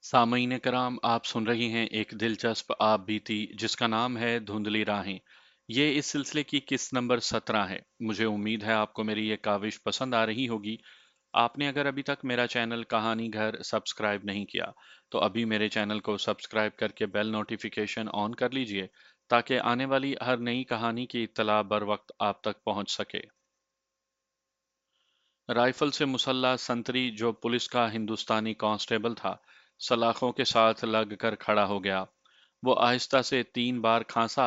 सामईन कराम, आप सुन रही हैं एक दिलचस्प आप बीती जिसका नाम है धुंधली राहें। ये इस सिलसिले की किस्त नंबर 17 है। मुझे उम्मीद है आपको मेरी ये काविश पसंद आ रही होगी। आपने अगर अभी तक मेरा चैनल कहानी घर सब्सक्राइब नहीं किया तो अभी मेरे चैनल को सब्सक्राइब करके बेल नोटिफिकेशन ऑन कर लीजिए ताकि आने वाली हर नई कहानी की इत्तला बर वक्त आप तक पहुंच सके। राइफल से मुसल्ला संतरी, जो पुलिस का हिंदुस्तानी कांस्टेबल था, सलाखों के साथ लग कर खड़ा हो गया। वो आहिस्ता से 3 बार खांसा।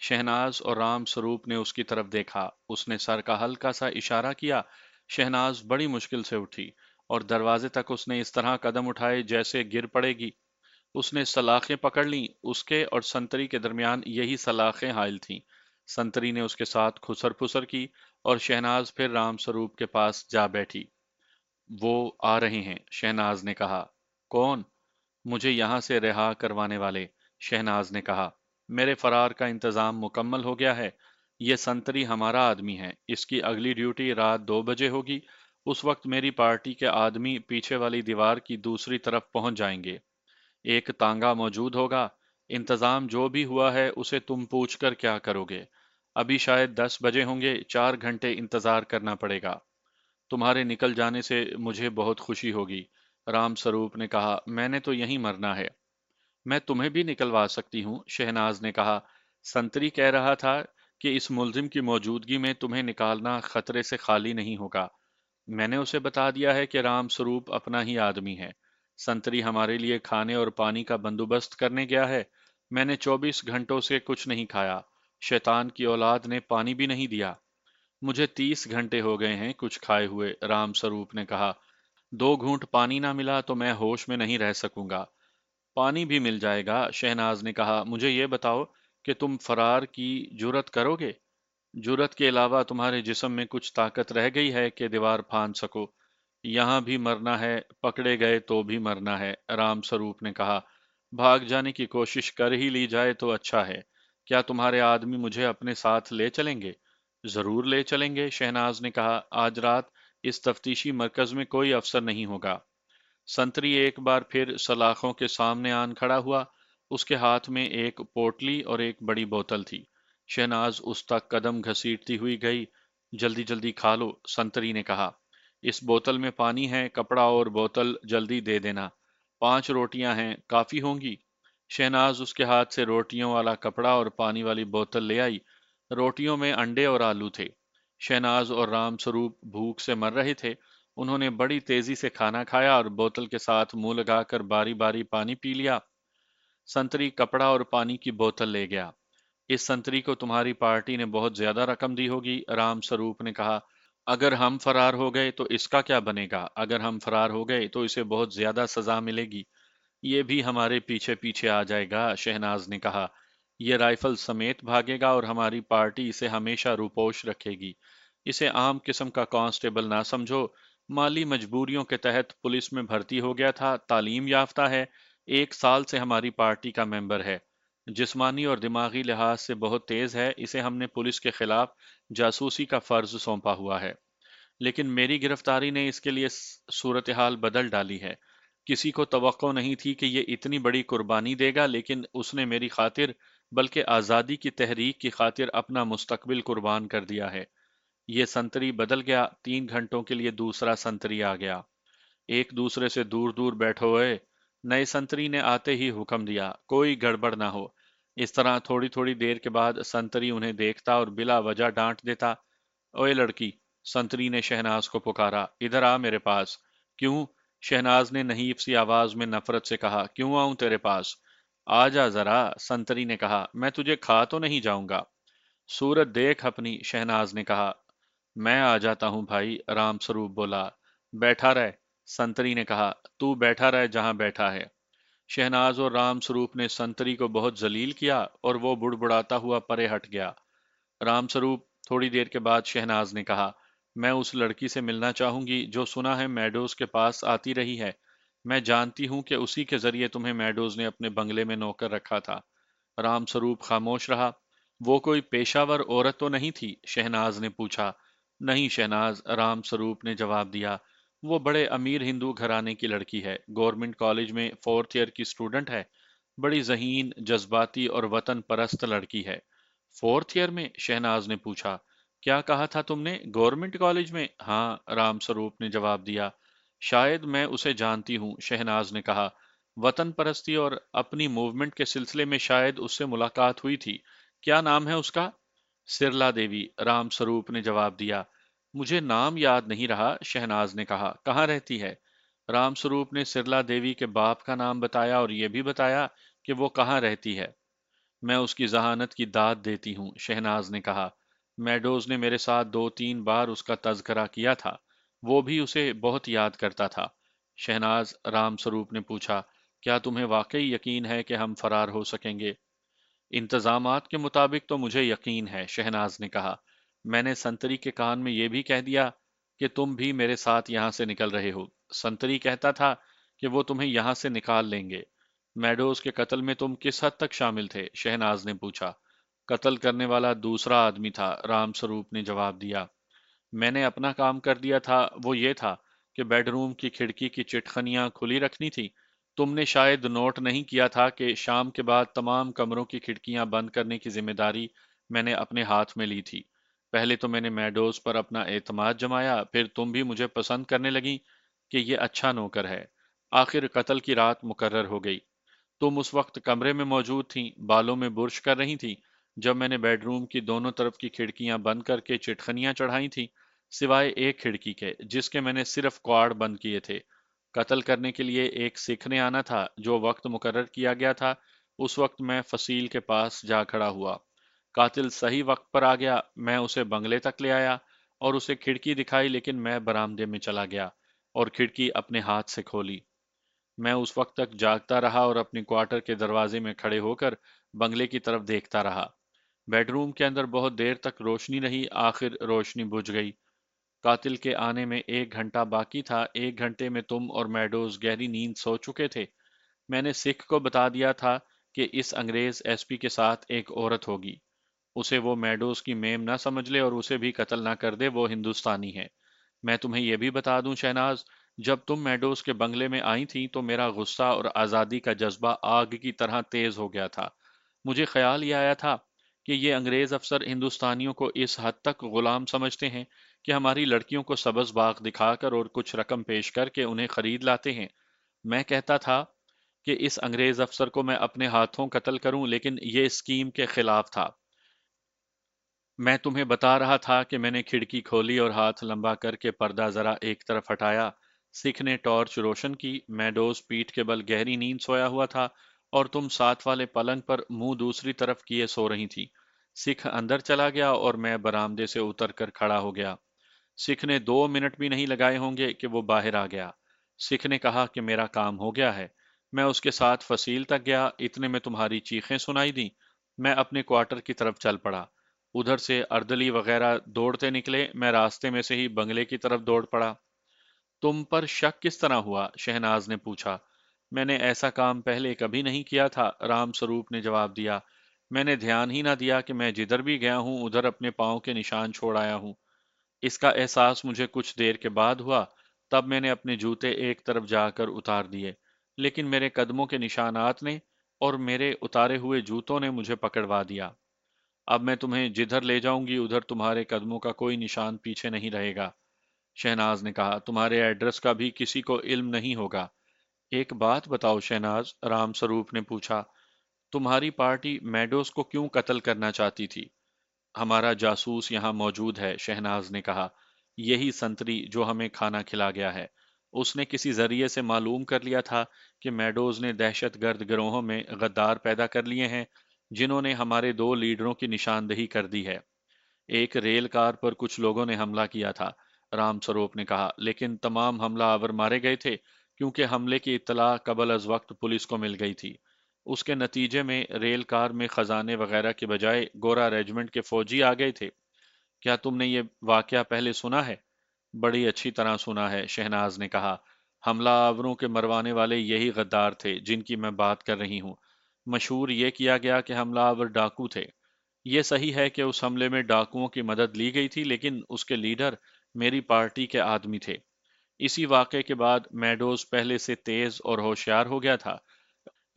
शहनाज और राम स्वरूप ने उसकी तरफ देखा। उसने सर का हल्का सा इशारा किया। शहनाज बड़ी मुश्किल से उठी और दरवाजे तक उसने इस तरह कदम उठाए जैसे गिर पड़ेगी। उसने सलाखें पकड़ लीं। उसके और संतरी के दरमियान यही सलाखें हायल थीं। संतरी ने उसके साथ खुसर फुसर की और शहनाज फिर राम स्वरूप के पास जा बैठी। वो आ रहे हैं, शहनाज ने कहा। कौन? मुझे यहां से रिहा करवाने वाले, शहनाज ने कहा। मेरे फरार का इंतजाम मुकम्मल हो गया है। ये संतरी हमारा आदमी है। इसकी अगली ड्यूटी रात 2 बजे होगी। उस वक्त मेरी पार्टी के आदमी पीछे वाली दीवार की दूसरी तरफ पहुंच जाएंगे। एक तांगा मौजूद होगा। इंतजाम जो भी हुआ है उसे तुम पूछकर क्या करोगे? अभी शायद 10 बजे होंगे। 4 घंटे इंतजार करना पड़ेगा। तुम्हारे निकल जाने से मुझे बहुत खुशी होगी, राम स्वरूप ने कहा। मैंने तो यहीं मरना है। मैं तुम्हें भी निकलवा सकती हूँ, शहनाज ने कहा। संतरी कह रहा था कि इस मुलजिम की मौजूदगी में तुम्हें निकालना खतरे से खाली नहीं होगा। मैंने उसे बता दिया है कि राम स्वरूप अपना ही आदमी है। संतरी हमारे लिए खाने और पानी का बंदोबस्त करने गया है। मैंने 24 घंटों से कुछ नहीं खाया। शैतान की औलाद ने पानी भी नहीं दिया। मुझे 30 घंटे हो गए हैं कुछ खाए हुए, राम स्वरूप ने कहा। 2 घूंट पानी ना मिला तो मैं होश में नहीं रह सकूंगा। पानी भी मिल जाएगा, शहनाज ने कहा। मुझे ये बताओ कि तुम फरार की जुरत करोगे? जुरत के अलावा तुम्हारे जिस्म में कुछ ताकत रह गई है कि दीवार फांद सको? यहां भी मरना है, पकड़े गए तो भी मरना है, राम स्वरूप ने कहा। भाग जाने की कोशिश कर ही ली जाए तो अच्छा है। क्या तुम्हारे आदमी मुझे अपने साथ ले चलेंगे? जरूर ले चलेंगे, शहनाज ने कहा। आज रात इस तफ्तीशी मरकज में कोई अफसर नहीं होगा। संतरी एक बार फिर सलाखों के सामने आन खड़ा हुआ। उसके हाथ में एक पोटली और एक बड़ी बोतल थी। शहनाज उस तक कदम घसीटती हुई गई। जल्दी जल्दी खा लो, संतरी ने कहा। इस बोतल में पानी है, कपड़ा और बोतल जल्दी दे देना। 5 रोटियां हैं, काफी होंगी? शहनाज उसके हाथ से रोटियों वाला कपड़ा और पानी वाली बोतल ले आई। रोटियों में अंडे और आलू थे। शहनाज और राम स्वरूप भूख से मर रहे थे। उन्होंने बड़ी तेजी से खाना खाया और बोतल के साथ मुंह लगाकर बारी बारी पानी पी लिया। संतरी कपड़ा और पानी की बोतल ले गया। इस संतरी को तुम्हारी पार्टी ने बहुत ज्यादा रकम दी होगी, राम स्वरूप ने कहा। अगर हम फरार हो गए तो इसका क्या बनेगा? अगर हम फरार हो गए तो इसे बहुत ज्यादा सजा मिलेगी। ये भी हमारे पीछे पीछे आ जाएगा, शहनाज ने कहा। ये राइफल समेत भागेगा और हमारी पार्टी इसे हमेशा रूपोश रखेगी। इसे आम किस्म का कांस्टेबल ना समझो। माली मजबूरियों के तहत पुलिस में भर्ती हो गया था, तालीम याफ्ता है। 1 साल से हमारी पार्टी का मेंबर है। जिस्मानी और दिमागी लिहाज से बहुत तेज है। इसे हमने पुलिस के खिलाफ जासूसी का फर्ज सौंपा हुआ है। लेकिन मेरी गिरफ्तारी ने इसके लिए सूरत हाल बदल डाली है। किसी को तवक्को नहीं थी कि ये इतनी बड़ी कुर्बानी देगा, लेकिन उसने मेरी खातिर, बल्कि आज़ादी की तहरीक की खातिर अपना मुस्तकबिल कुर्बान कर दिया है। ये संतरी बदल गया। 3 घंटों के लिए दूसरा संतरी आ गया। एक दूसरे से दूर दूर बैठो ए। नए संतरी ने आते ही हुक्म दिया, कोई गड़बड़ ना हो। इस तरह थोड़ी थोड़ी देर के बाद संतरी उन्हें देखता और बिला वजह डांट देता। ओए लड़की, संतरी ने शहनाज को पुकारा, इधर आ मेरे पास। क्यों? शहनाज ने नहीफ सी आवाज में नफरत से कहा। क्यों आऊं तेरे पास? आ जा जरा, संतरी ने कहा। मैं तुझे खा तो नहीं जाऊंगा। सूरत देख अपनी, शहनाज ने कहा। मैं आ जाता हूं भाई, राम स्वरूप बोला। बैठा रह, संतरी ने कहा। तू बैठा रह जहां बैठा है। शहनाज और राम स्वरूप ने संतरी को बहुत जलील किया और वो बुड़बुड़ाता हुआ परे हट गया। रामस्वरूप, थोड़ी देर के बाद शहनाज ने कहा। मैं उस लड़की से मिलना चाहूंगी जो सुना है मैडोज के पास आती रही है। मैं जानती हूं कि उसी के जरिए तुम्हें मैडोज ने अपने बंगले में नौकर रखा था। रामस्वरूप खामोश रहा। वो कोई पेशावर औरत तो नहीं थी? शहनाज ने पूछा। नहीं शहनाज, रामस्वरूप ने जवाब दिया। وہ بڑے امیر ہندو گھرانے کی لڑکی ہے، گورنمنٹ کالج میں 4th ایئر کی اسٹوڈنٹ ہے، بڑی ذہین، جذباتی اور وطن پرست لڑکی ہے۔ 4th ایئر میں؟ شہناز نے پوچھا۔ کیا کہا تھا تم نے؟ گورنمنٹ کالج میں؟ ہاں، رام سروپ نے جواب دیا۔ شاید میں اسے جانتی ہوں، شہناز نے کہا۔ وطن پرستی اور اپنی موومنٹ کے سلسلے میں شاید اس سے ملاقات ہوئی تھی۔ کیا نام ہے اس کا؟ سرلا دیوی، رام سروپ نے جواب دیا۔ مجھے نام یاد نہیں رہا، شہناز نے کہا۔ کہاں رہتی ہے؟ رام سروپ نے سرلا دیوی کے باپ کا نام بتایا اور یہ بھی بتایا کہ وہ کہاں رہتی ہے۔ میں اس کی ذہانت کی داد دیتی ہوں، شہناز نے کہا۔ میڈوز نے میرے ساتھ 2 3 بار اس کا تذکرہ کیا تھا، وہ بھی اسے بہت یاد کرتا تھا۔ شہناز، رام سروپ نے پوچھا، کیا تمہیں واقعی یقین ہے کہ ہم فرار ہو سکیں گے؟ انتظامات کے مطابق تو مجھے یقین ہے، شہناز نے کہا۔ میں نے سنتری کے کان میں یہ بھی کہہ دیا کہ تم بھی میرے ساتھ یہاں سے نکل رہے ہو۔ سنتری کہتا تھا کہ وہ تمہیں یہاں سے نکال لیں گے۔ میڈوز کے قتل میں تم کس حد تک شامل تھے؟ شہناز نے پوچھا۔ قتل کرنے والا دوسرا آدمی تھا، رام سروپ نے جواب دیا۔ میں نے اپنا کام کر دیا تھا، وہ یہ تھا کہ بیڈ روم کی کھڑکی کی چٹخنیاں کھلی رکھنی تھی۔ تم نے شاید نوٹ نہیں کیا تھا کہ شام کے بعد تمام کمروں کی کھڑکیاں بند کرنے کی ذمہ داری میں نے اپنے ہاتھ میں لی تھی۔ پہلے تو میں نے میڈوز پر اپنا اعتماد جمایا، پھر تم بھی مجھے پسند کرنے لگی کہ یہ اچھا نوکر ہے۔ آخر قتل کی رات مقرر ہو گئی۔ تم اس وقت کمرے میں موجود تھیں، بالوں میں برش کر رہی تھیں، جب میں نے بیڈ روم کی دونوں طرف کی کھڑکیاں بند کر کے چٹخنیاں چڑھائی تھیں، سوائے ایک کھڑکی کے جس کے میں نے صرف کواڑ بند کیے تھے۔ قتل کرنے کے لیے ایک سکھ نے آنا تھا، جو وقت مقرر کیا گیا تھا، اس وقت میں فصیل کے پاس جا کھڑا ہوا۔ قاتل صحیح وقت پر آ گیا، میں اسے بنگلے تک لے آیا اور اسے کھڑکی دکھائی، لیکن میں برآمدے میں چلا گیا اور کھڑکی اپنے ہاتھ سے کھولی۔ میں اس وقت تک جاگتا رہا اور اپنی کوارٹر کے دروازے میں کھڑے ہو کر بنگلے کی طرف دیکھتا رہا۔ بیڈ روم کے اندر بہت دیر تک روشنی رہی، آخر روشنی بجھ گئی۔ قاتل کے آنے میں 1 گھنٹہ باقی تھا۔ 1 گھنٹے میں تم اور میڈوز گہری نیند سو چکے تھے۔ میں نے سکھ کو بتا دیا تھا کہ اس انگریز ایس پی کے ساتھ ایک عورت ہوگی۔ اسے وہ میڈوز کی میم نہ سمجھ لے اور اسے بھی قتل نہ کر دے، وہ ہندوستانی ہے۔ میں تمہیں یہ بھی بتا دوں شہناز، جب تم میڈوز کے بنگلے میں آئی تھی تو میرا غصہ اور آزادی کا جذبہ آگ کی طرح تیز ہو گیا تھا۔ مجھے خیال یہ آیا تھا کہ یہ انگریز افسر ہندوستانیوں کو اس حد تک غلام سمجھتے ہیں کہ ہماری لڑکیوں کو سبز باغ دکھا کر اور کچھ رقم پیش کر کے انہیں خرید لاتے ہیں۔ میں کہتا تھا کہ اس انگریز افسر کو میں اپنے ہاتھوں قتل کروں، لیکن یہ اسکیم کے خلاف تھا۔ میں تمہیں بتا رہا تھا کہ میں نے کھڑکی کھولی اور ہاتھ لمبا کر کے پردہ ذرا ایک طرف ہٹایا۔ سکھ نے ٹارچ روشن کی۔ میڈوز پیٹھ کے بل گہری نیند سویا ہوا تھا اور تم ساتھ والے پلنگ پر منہ دوسری طرف کیے سو رہی تھی۔ سکھ اندر چلا گیا اور میں برآمدے سے اتر کر کھڑا ہو گیا۔ سکھ نے 2 منٹ بھی نہیں لگائے ہوں گے کہ وہ باہر آ گیا۔ سکھ نے کہا کہ میرا کام ہو گیا ہے۔ میں اس کے ساتھ فصیل تک گیا، اتنے میں تمہاری چیخیں سنائی دیں۔ میں اپنے کوارٹر کی طرف چل پڑا۔ ادھر سے اردلی وغیرہ دوڑتے نکلے، میں راستے میں سے ہی بنگلے کی طرف دوڑ پڑا۔ تم پر شک کس طرح ہوا؟ شہناز نے پوچھا۔ میں نے ایسا کام پہلے کبھی نہیں کیا تھا، رام سروپ نے جواب دیا۔ میں نے دھیان ہی نہ دیا کہ میں جدھر بھی گیا ہوں ادھر اپنے پاؤں کے نشان چھوڑ آیا ہوں۔ اس کا احساس مجھے کچھ دیر کے بعد ہوا، تب میں نے اپنے جوتے ایک طرف جا کر اتار دیے، لیکن میرے قدموں کے نشانات نے اور میرے اتارے ہوئے جوتوں نے مجھے پکڑوا دیا۔ اب میں تمہیں جدھر لے جاؤں گی ادھر تمہارے قدموں کا کوئی نشان پیچھے نہیں رہے گا۔ شہناز نے کہا، تمہارے ایڈریس کا بھی کسی کو علم نہیں ہوگا۔ ایک بات بتاؤ شہناز، رام سروپ نے پوچھا، تمہاری پارٹی میڈوز کو کیوں قتل کرنا چاہتی تھی؟ ہمارا جاسوس یہاں موجود ہے، شہناز نے کہا، یہی سنتری جو ہمیں کھانا کھلا گیا ہے۔ اس نے کسی ذریعے سے معلوم کر لیا تھا کہ میڈوز نے دہشت گرد گروہوں میں غدار پیدا کر لیے ہیں، جنہوں نے ہمارے 2 لیڈروں کی نشاندہی کر دی ہے۔ ایک ریل کار پر کچھ لوگوں نے حملہ کیا تھا، رام سروپ نے کہا، لیکن تمام حملہ آور مارے گئے تھے کیونکہ حملے کی اطلاع قبل از وقت پولیس کو مل گئی تھی۔ اس کے نتیجے میں ریل کار میں خزانے وغیرہ کے بجائے گورا ریجمنٹ کے فوجی آ گئے تھے۔ کیا تم نے یہ واقعہ پہلے سنا ہے؟ بڑی اچھی طرح سنا ہے، شہناز نے کہا۔ حملہ آوروں کے مروانے والے یہی غدار تھے جن کی میں بات کر رہی ہوں۔ مشہور یہ کیا گیا کہ حملہ آور ڈاکو تھے۔ یہ صحیح ہے کہ اس حملے میں ڈاکوؤں کی مدد لی گئی تھی، لیکن اس کے لیڈر میری پارٹی کے آدمی تھے۔ इसी वाक़े के बाद मैडोज पहले से तेज और होशियार हो गया था।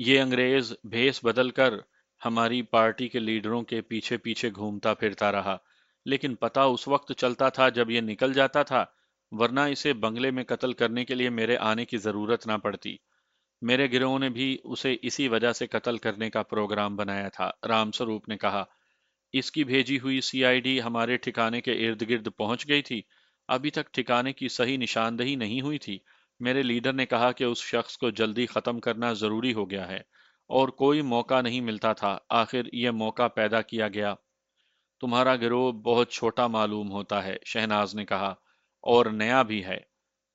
ये अंग्रेज भेस बदल कर हमारी पार्टी के लीडरों के पीछे पीछे घूमता फिरता रहा, लेकिन पता उस वक्त चलता था जब ये निकल जाता था, वरना इसे बंगले में कत्ल करने के लिए मेरे आने की जरूरत ना पड़ती। मेरे गिरोह ने भी उसे इसी वजह से कत्ल करने का प्रोग्राम बनाया था, रामस्वरूप ने कहा। इसकी भेजी हुई सीआईडी हमारे ठिकाने के इर्द गिर्द पहुंच गई थी। अभी तक ठिकाने की सही निशानदही नहीं हुई थी। मेरे लीडर ने कहा कि उस शख्स को जल्दी खत्म करना जरूरी हो गया है और कोई मौका नहीं मिलता था। आखिर यह मौका पैदा किया गया। तुम्हारा गिरोह बहुत छोटा मालूम होता है, शहनाज ने कहा, और नया भी है।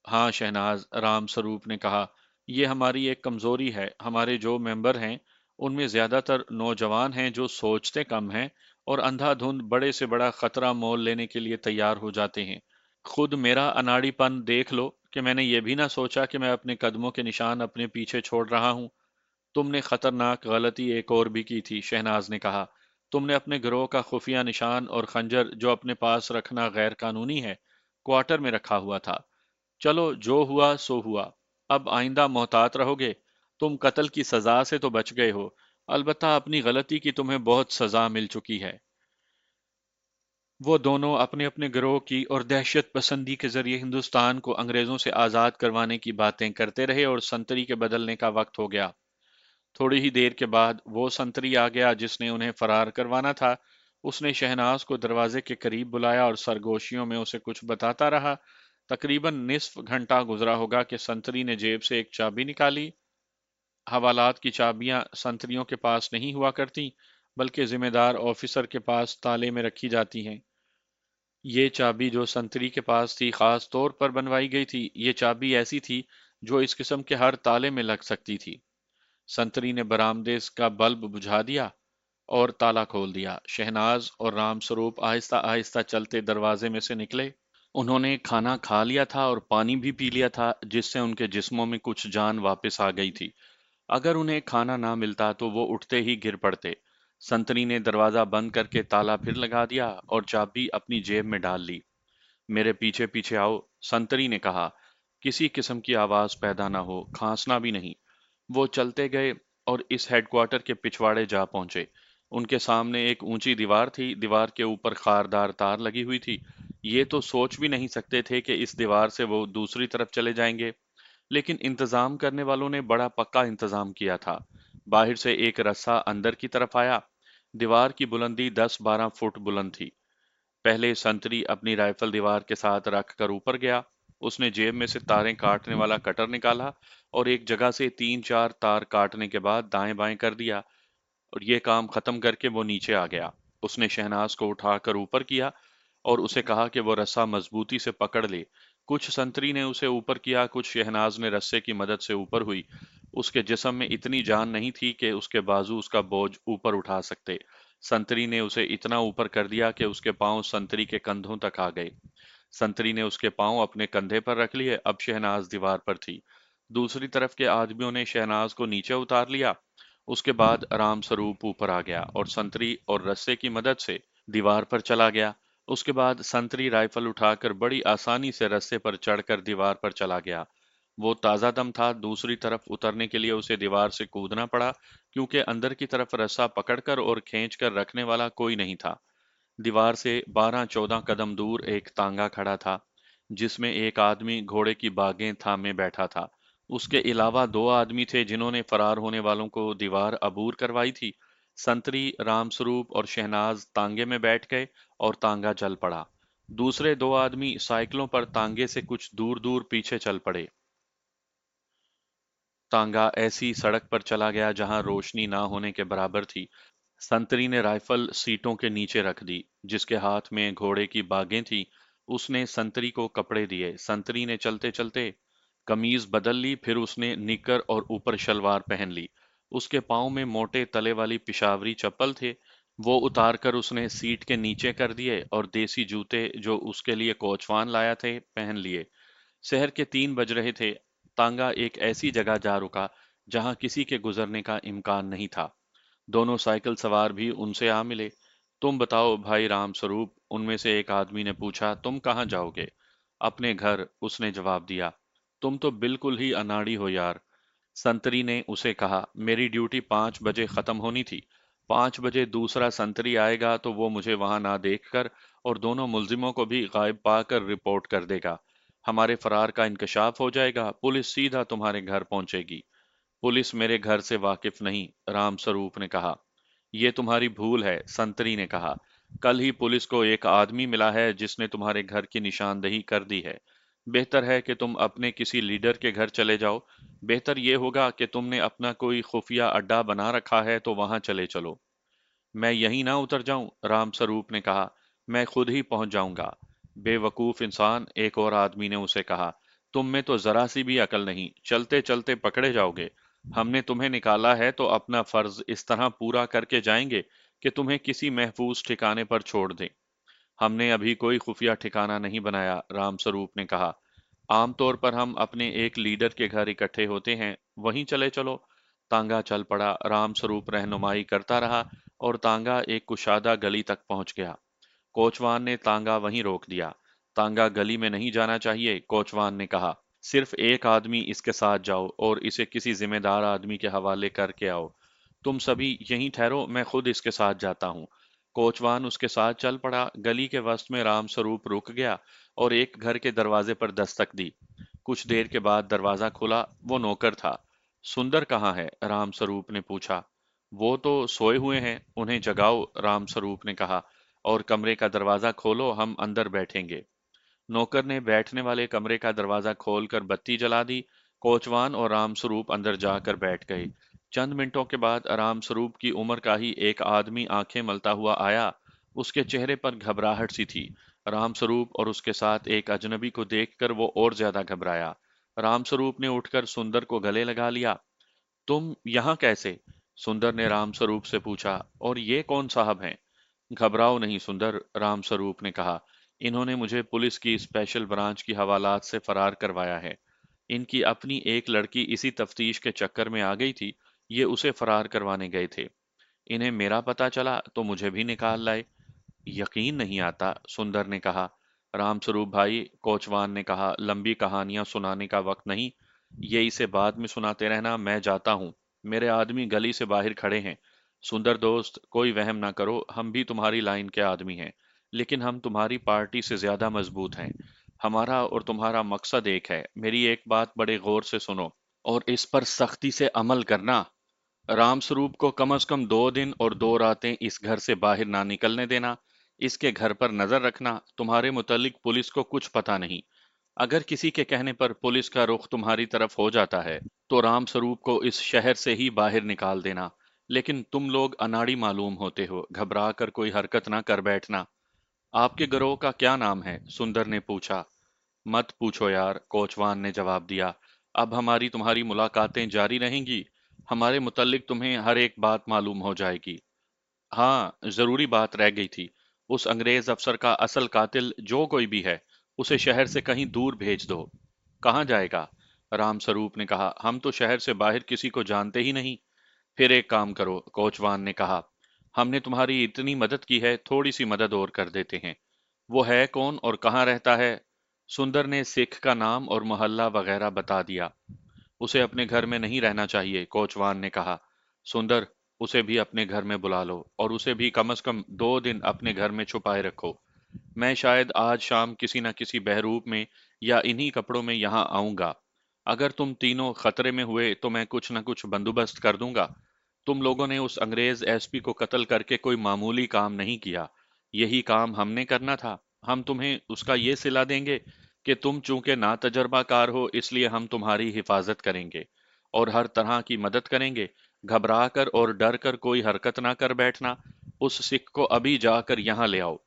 हाँ शहनाज, राम स्वरूप ने कहा, यह हमारी एक कमजोरी है। हमारे जो मेंबर हैं उनमें ज्यादातर नौजवान हैं जो सोचते कम हैं और अंधाधुंध बड़े से बड़ा खतरा मोल लेने के लिए तैयार हो जाते हैं। खुद मेरा अनाड़ीपन देख लो कि मैंने ये भी ना सोचा कि मैं अपने कदमों के निशान अपने पीछे छोड़ रहा हूँ। तुमने खतरनाक गलती एक और भी की थी, शहनाज ने कहा। तुमने अपने गिरोह का खुफिया निशान और खंजर जो अपने पास रखना गैर कानूनी है, क्वार्टर में रखा हुआ था। चलो जो हुआ सो हुआ। अब आइंदा मोहतात रहोगे। तुम कत्ल की सजा से तो बच गए हो, अलबत्ता अपनी गलती की तुम्हें बहुत सजा मिल चुकी है। वो दोनों अपने अपने गिरोह की और दहशत पसंदी के जरिए हिंदुस्तान को अंग्रेजों से आज़ाद करवाने की बातें करते रहे और संतरी के बदलने का वक्त हो गया। थोड़ी ही देर के बाद वो संतरी आ गया जिसने उन्हें फरार करवाना था। उसने शहनाज को दरवाजे के करीब बुलाया और सरगोशियों में उसे कुछ बताता रहा। तकरीबन निस्फ घंटा गुजरा होगा कि संतरी ने जेब से एक चाबी निकाली। हवालात की चाबियां संतरियों के पास नहीं हुआ करती, बल्कि जिम्मेदार ऑफिसर के पास ताले में रखी जाती हैं। ये चाबी जो संतरी के पास थी खास तौर पर बनवाई गई थी। ये चाबी ऐसी थी जो इस किस्म के हर ताले में लग सकती थी। संतरी ने बरामदे का बल्ब बुझा दिया और ताला खोल दिया। शहनाज और रामस्वरूप आहिस्ता आहिस्ता चलते दरवाजे में से निकले। उन्होंने खाना खा लिया था और पानी भी पी लिया था, जिससे उनके जिस्मों में कुछ जान वापस आ गई थी। अगर उन्हें खाना ना मिलता तो वो उठते ही गिर पड़ते। संतरी ने दरवाजा बंद करके ताला फिर लगा दिया और चाबी अपनी जेब में डाल ली। मेरे पीछे पीछे आओ, संतरी ने कहा। किसी किस्म की आवाज पैदा ना हो, खांसना भी नहीं। वो चलते गए और इस हेडक्वार्टर के पिछवाड़े जा पहुंचे। उनके सामने एक ऊंची दीवार थी। दीवार के ऊपर खारदार तार लगी हुई थी। ये तो सोच भी नहीं सकते थे कि इस दीवार से वो दूसरी तरफ चले जाएंगे, लेकिन इंतजाम करने वालों ने बड़ा पक्का इंतजाम किया था। बाहर से एक रस्सा अंदर की तरफ आया। दीवार की बुलंदी 10-12 फुट बुलंद थी। पहले संतरी अपनी राइफल दीवार के साथ रख कर ऊपर गया। उसने जेब में से तारें काटने वाला कटर निकाला और एक जगह से 3-4 तार काटने के बाद दाएं बाएं कर दिया और ये काम खत्म करके वो नीचे आ गया। उसने शहनाज को उठाकर ऊपर किया और उसे कहा कि वो रस्सा मजबूती से पकड़ ले। कुछ संतरी ने उसे ऊपर किया, कुछ शहनाज ने रस्से की मदद से ऊपर हुई। उसके जिस्म में इतनी जान नहीं थी कि उसके बाजू उसका बोझ ऊपर उठा सकते। संतरी ने उसे इतना ऊपर कर दिया कि उसके पांव संतरी के कंधों तक आ गए। संतरी ने उसके पांव अपने कंधे पर रख लिए। अब शहनाज दीवार पर थी। दूसरी तरफ के आदमियों ने शहनाज को नीचे उतार लिया। उसके बाद राम स्वरूप ऊपर आ गया और संतरी और रस्से की मदद से दीवार पर चला गया। उसके बाद संतरी राइफल उठाकर बड़ी आसानी से रस्से पर चढ़कर दीवार पर चला गया। वो ताजा दम था। दूसरी तरफ उतरने के लिए उसे दीवार से कूदना पड़ा, क्योंकि अंदर की तरफ रस्सा पकड़कर और खींचकर रखने वाला कोई नहीं था। दीवार से 12-14 कदम दूर एक तांगा खड़ा था, जिसमें एक आदमी घोड़े की बागें थामे बैठा था। उसके अलावा दो आदमी थे जिन्होंने फरार होने वालों को दीवार अबूर करवाई थी। संतरी, रामस्वरूप और शहनाज तांगे में बैठ गए और तांगा चल पड़ा। दूसरे दो आदमी साइकिलों पर तांगे से कुछ दूर दूर पीछे चल पड़े। तांगा ऐसी सड़क पर चला गया जहां रोशनी ना होने के बराबर थी। संतरी ने राइफल सीटों के नीचे रख दी। जिसके हाथ में घोड़े की बागें थी, उसने संतरी को कपड़े दिए। संतरी ने चलते चलते कमीज बदल ली, फिर उसने निकर और ऊपर शलवार पहन ली। उसके पाँव में मोटे तले वाली पिशावरी चप्पल थे। वो उतार कर उसने सीट के नीचे कर दिए और देसी जूते जो उसके लिए कोचवान लाया थे पहन लिए। शहर के 3 बज रहे थे। तांगा एक ऐसी जगह जा रुका जहां किसी के गुजरने का इम्कान नहीं था। दोनों साइकिल सवार भी उनसे आ मिले। तुम बताओ भाई राम स्वरूप, उनमें से एक आदमी ने पूछा, तुम कहाँ जाओगे? अपने घर, उसने जवाब दिया। तुम तो बिल्कुल ही अनाड़ी हो यार। संतरी ने उसे कहा, मेरी ड्यूटी 5 बजे खत्म होनी थी। 5 बजे दूसरा संतरी आएगा तो वो मुझे वहां ना देखकर और दोनों मुलजिमों को भी गायब पाकर रिपोर्ट कर देगा। हमारे फरार का इंकशाफ हो जाएगा, पुलिस सीधा तुम्हारे घर पहुंचेगी। पुलिस मेरे घर से वाकिफ नहीं, रामस्वरूप ने कहा। ये तुम्हारी भूल है, संतरी ने कहा। कल ही पुलिस को एक आदमी मिला है जिसने तुम्हारे घर की निशानदेही कर दी है। बेहतर है कि तुम अपने किसी लीडर के घर चले जाओ। बेहतर ये होगा कि तुमने अपना कोई खुफिया अड्डा बना रखा है तो वहां चले चलो। मैं यहीं ना उतर जाऊं, रामस्वरूप ने कहा। मैं खुद ही पहुंच जाऊंगा। बेवकूफ इंसान, एक और आदमी ने उसे कहा। तुम में तो जरा सी भी अकल नहीं, चलते चलते पकड़े जाओगे। हमने तुम्हें निकाला है तो अपना फर्ज इस तरह पूरा करके जाएंगे कि तुम्हें किसी महफूज ठिकाने पर छोड़ दें। हमने अभी कोई खुफिया ठिकाना नहीं बनाया, रामस्वरूप ने कहा। आमतौर पर हम अपने एक लीडर के घर इकट्ठे होते हैं, वहीं चले चलो। तांगा चल पड़ा, रामस्वरूप रहनुमाई करता रहा और तांगा एक कुशादा गली तक पहुंच गया। कोचवान ने तांगा वहीं रोक दिया। तांगा गली में नहीं जाना चाहिए, कोचवान ने कहा। सिर्फ एक आदमी इसके साथ जाओ और इसे किसी जिम्मेदार आदमी के हवाले करके आओ। तुम सभी यहीं ठहरो, मैं खुद इसके साथ जाता हूँ। कोचवान उसके साथ चल पड़ा। गली के वस्त में रामस्वरूप रुक गया और एक घर के दरवाजे पर दस्तक दी। कुछ देर के बाद दरवाजा खुला। वो नौकर था। सुंदर कहाँ है, रामस्वरूप ने पूछा। वो तो सोए हुए हैं, उन्हें जगाओ, रामस्वरूप ने कहा। और कमरे का दरवाजा खोलो, हम अंदर बैठेंगे। नौकर ने बैठने वाले कमरे का दरवाजा खोलकर बत्ती जला दी। कोचवान और रामस्वरूप अंदर जाकर बैठ गए। चंद मिनटों के बाद रामस्वरूप की उम्र का ही एक आदमी आंखें मलता हुआ आया। उसके चेहरे पर घबराहट सी थी। रामस्वरूप और उसके साथ एक अजनबी को देखकर वो और ज्यादा घबराया। रामस्वरूप ने उठकर सुंदर को गले लगा लिया। तुम यहाँ कैसे? सुंदर ने रामस्वरूप से पूछा। और ये कौन साहब हैं? घबराओ नहीं सुंदर, रामस्वरूप ने कहा। इन्होंने मुझे पुलिस की स्पेशल ब्रांच की हवालात से फरार करवाया है। इनकी अपनी एक लड़की इसी तफ्तीश के चक्कर में आ गई थी। ये उसे फरार करवाने गए थे। इन्हें मेरा पता चला तो मुझे भी निकाल लाए। यकीन नहीं आता, सुंदर ने कहा। रामस्वरूप भाई, कोचवान ने कहा, लंबी कहानियां सुनाने का वक्त नहीं। ये इसे बाद में सुनाते रहना, मैं जाता हूँ। मेरे आदमी गली से बाहर खड़े हैं। सुंदर दोस्त, कोई वहम ना करो, हम भी तुम्हारी लाइन के आदमी हैं। लेकिन हम तुम्हारी पार्टी से ज्यादा मजबूत हैं। हमारा और तुम्हारा मकसद एक है। मेरी एक बात बड़े गौर से सुनो और इस पर सख्ती से अमल करना। रामस्वरूप को कम से कम 2 दिन और 2 रातें इस घर से बाहर ना निकलने देना। इसके घर पर नजर रखना। तुम्हारे मुतालिक पुलिस को कुछ पता नहीं। अगर किसी के कहने पर पुलिस का रुख तुम्हारी तरफ हो जाता है तो रामस्वरूप को इस शहर से ही बाहर निकाल देना। लेकिन तुम लोग अनाड़ी मालूम होते हो, घबरा कर कोई हरकत ना कर बैठना। आपके गिरोह का क्या नाम है? सुंदर ने पूछा। मत पूछो यार, कोचवान ने जवाब दिया। अब हमारी तुम्हारी मुलाकातें जारी रहेंगी। हमारे मुतल्लिक तुम्हें हर एक बात मालूम हो जाएगी। हाँ, जरूरी बात रह गई थी। उस अंग्रेज अफसर का असल कातिल जो कोई भी है, उसे शहर से कहीं दूर भेज दो। कहाँ जाएगा? रामस्वरूप ने कहा। हम तो शहर से बाहर किसी को जानते ही नहीं। फिर एक काम करो, कोचवान ने कहा। हमने तुम्हारी इतनी मदद की है, थोड़ी सी मदद और कर देते हैं। वो है कौन और कहाँ रहता है? सुंदर ने सिख का नाम और मोहल्ला वगैरह बता दिया। उसे अपने घर में नहीं रहना चाहिए, कोचवान ने कहा। सुंदर, उसे भी अपने घर में बुला लो और उसे भी कम से कम 2 दिन अपने घर में छुपाए रखो। मैं शायद आज शाम किसी न किसी बहरूप में या इन्हीं कपड़ों में यहाँ आऊंगा। अगर तुम तीनों खतरे में हुए तो मैं कुछ न कुछ बंदोबस्त कर दूंगा। तुम लोगों ने उस अंग्रेज एसपी को कत्ल करके कोई मामूली काम नहीं किया। यही काम हमने करना था। हम तुम्हें उसका ये सिला देंगे कि तुम चूंकि नातजर्बाकार हो, इसलिए हम तुम्हारी हिफाजत करेंगे और हर तरह की मदद करेंगे। घबरा कर और डर कर कोई हरकत ना कर बैठना। उस सिख को अभी जाकर यहाँ ले आओ।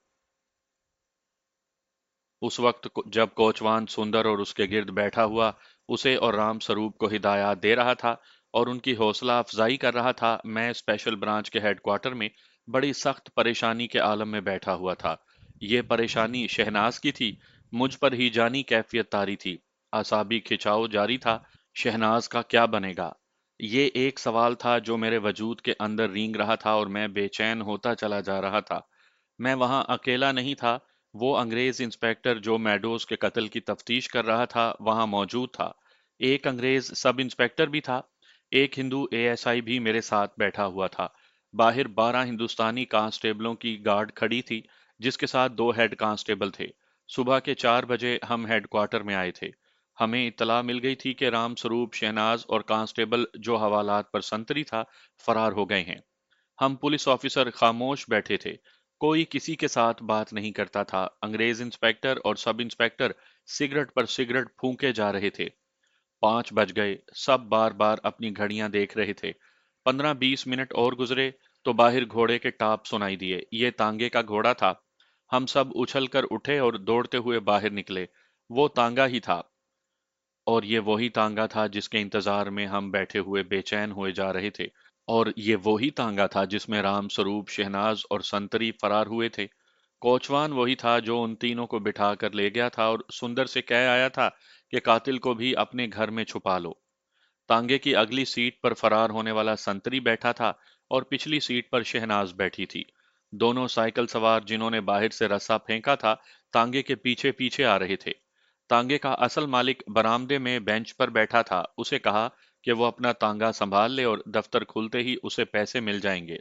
उस वक्त जब कोचवान सुंदर और उसके गिर्द बैठा हुआ उसे और राम स्वरूप को हिदायत दे रहा था और उनकी हौसला अफजाई कर रहा था, मैं स्पेशल ब्रांच के हेडक्वार्टर में बड़ी सख्त परेशानी के आलम में बैठा हुआ था। ये परेशानी शहनाज की थी। मुझ पर ही जानी कैफियत तारी थी। असाबी खिंचाव जारी था। शहनाज का क्या बनेगा? ये एक सवाल था जो मेरे वजूद के अंदर रेंग रहा था और मैं बेचैन होता चला जा रहा था। मैं वहां अकेला नहीं था। वो अंग्रेज इंस्पेक्टर जो मैडोज के कत्ल की तफ्तीश कर रहा था वहां मौजूद था। एक अंग्रेज सब इंस्पेक्टर भी था। एक हिंदू एएसआई भी मेरे साथ बैठा हुआ था। बाहर 12 हिंदुस्तानी कांस्टेबलों की गार्ड खड़ी थी, जिसके साथ 2 हेड कांस्टेबल थे। सुबह के 4 बजे हम हेडक्वार्टर में आए थे। हमें इत्तला मिल गई थी कि राम स्वरूप, शहनाज और कांस्टेबल जो हवालात पर संतरी था, फरार हो गए हैं। हम पुलिस ऑफिसर खामोश बैठे थे। कोई किसी के साथ बात नहीं करता था। अंग्रेज इंस्पेक्टर और सब इंस्पेक्टर सिगरेट पर सिगरेट फूंके जा रहे थे। 5 बज गए। सब बार बार अपनी घड़ियां देख रहे थे। 15-20 मिनट और गुजरे तो बाहर घोड़े के टाप सुनाई दिए। ये तांगे का घोड़ा था। हम सब उछल कर उठे और दौड़ते हुए बाहर निकले। वो तांगा ही था, और ये वही तांगा था जिसके इंतजार में हम बैठे हुए बेचैन हुए जा रहे थे। और ये वही तांगा था जिसमें राम स्वरूप, शहनाज और संतरी फरार हुए थे। कोचवान वही था जो उन तीनों को बिठा कर ले गया था और सुंदर से कह आया था कि कातिल को भी अपने घर में छुपा लो। तांगे की अगली सीट पर फरार होने वाला संतरी बैठा था और पिछली सीट पर शहनाज बैठी थी। दोनों साइकिल सवार जिन्होंने बाहर से रस्सा फेंका था, तांगे के पीछे पीछे आ रहे थे। तांगे का असल मालिक बरामदे में बेंच पर बैठा था। उसे कहा कि वो अपना तांगा संभाल ले और दफ्तर खुलते ही उसे पैसे मिल जाएंगे।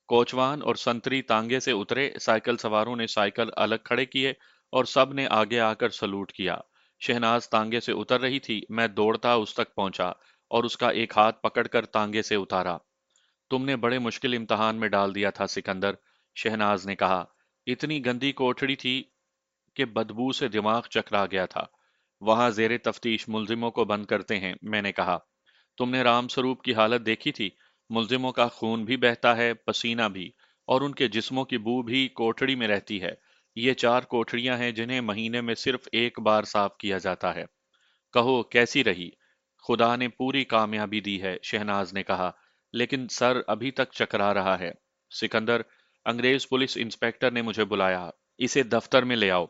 कोचवान और संतरी तांगे से उतरे। साइकिल सवारों ने साइकिल अलग खड़े किए और सब ने आगे आकर सलूट किया। शहनाज तांगे से उतर रही थी। मैं दौड़ता उस तक पहुंचा और उसका एक हाथ पकड़कर तांगे से उतारा। तुमने बड़े मुश्किल इम्तिहान में डाल दिया था सिकंदर, शहनाज ने कहा। इतनी गंदी कोठड़ी थी कि बदबू से दिमाग चकरा गया था। वहां जेरे तफ्तीश मुलजिमों को बंद करते हैं, मैंने कहा। तुमने राम स्वरूप की हालत देखी थी। मुलजिमों का खून भी बहता है, पसीना भी, और उनके जिस्मों की बू भी कोठड़ी में रहती है। ये 4 कोठड़ियां हैं जिन्हें महीने में सिर्फ एक बार साफ किया जाता है। कहो कैसी रही? खुदा ने पूरी कामयाबी दी है, शहनाज ने कहा, लेकिन सर अभी तक चकरा रहा है। सिकंदर, अंग्रेज पुलिस इंस्पेक्टर ने मुझे बुलाया। इसे दफ्तर में ले आओ।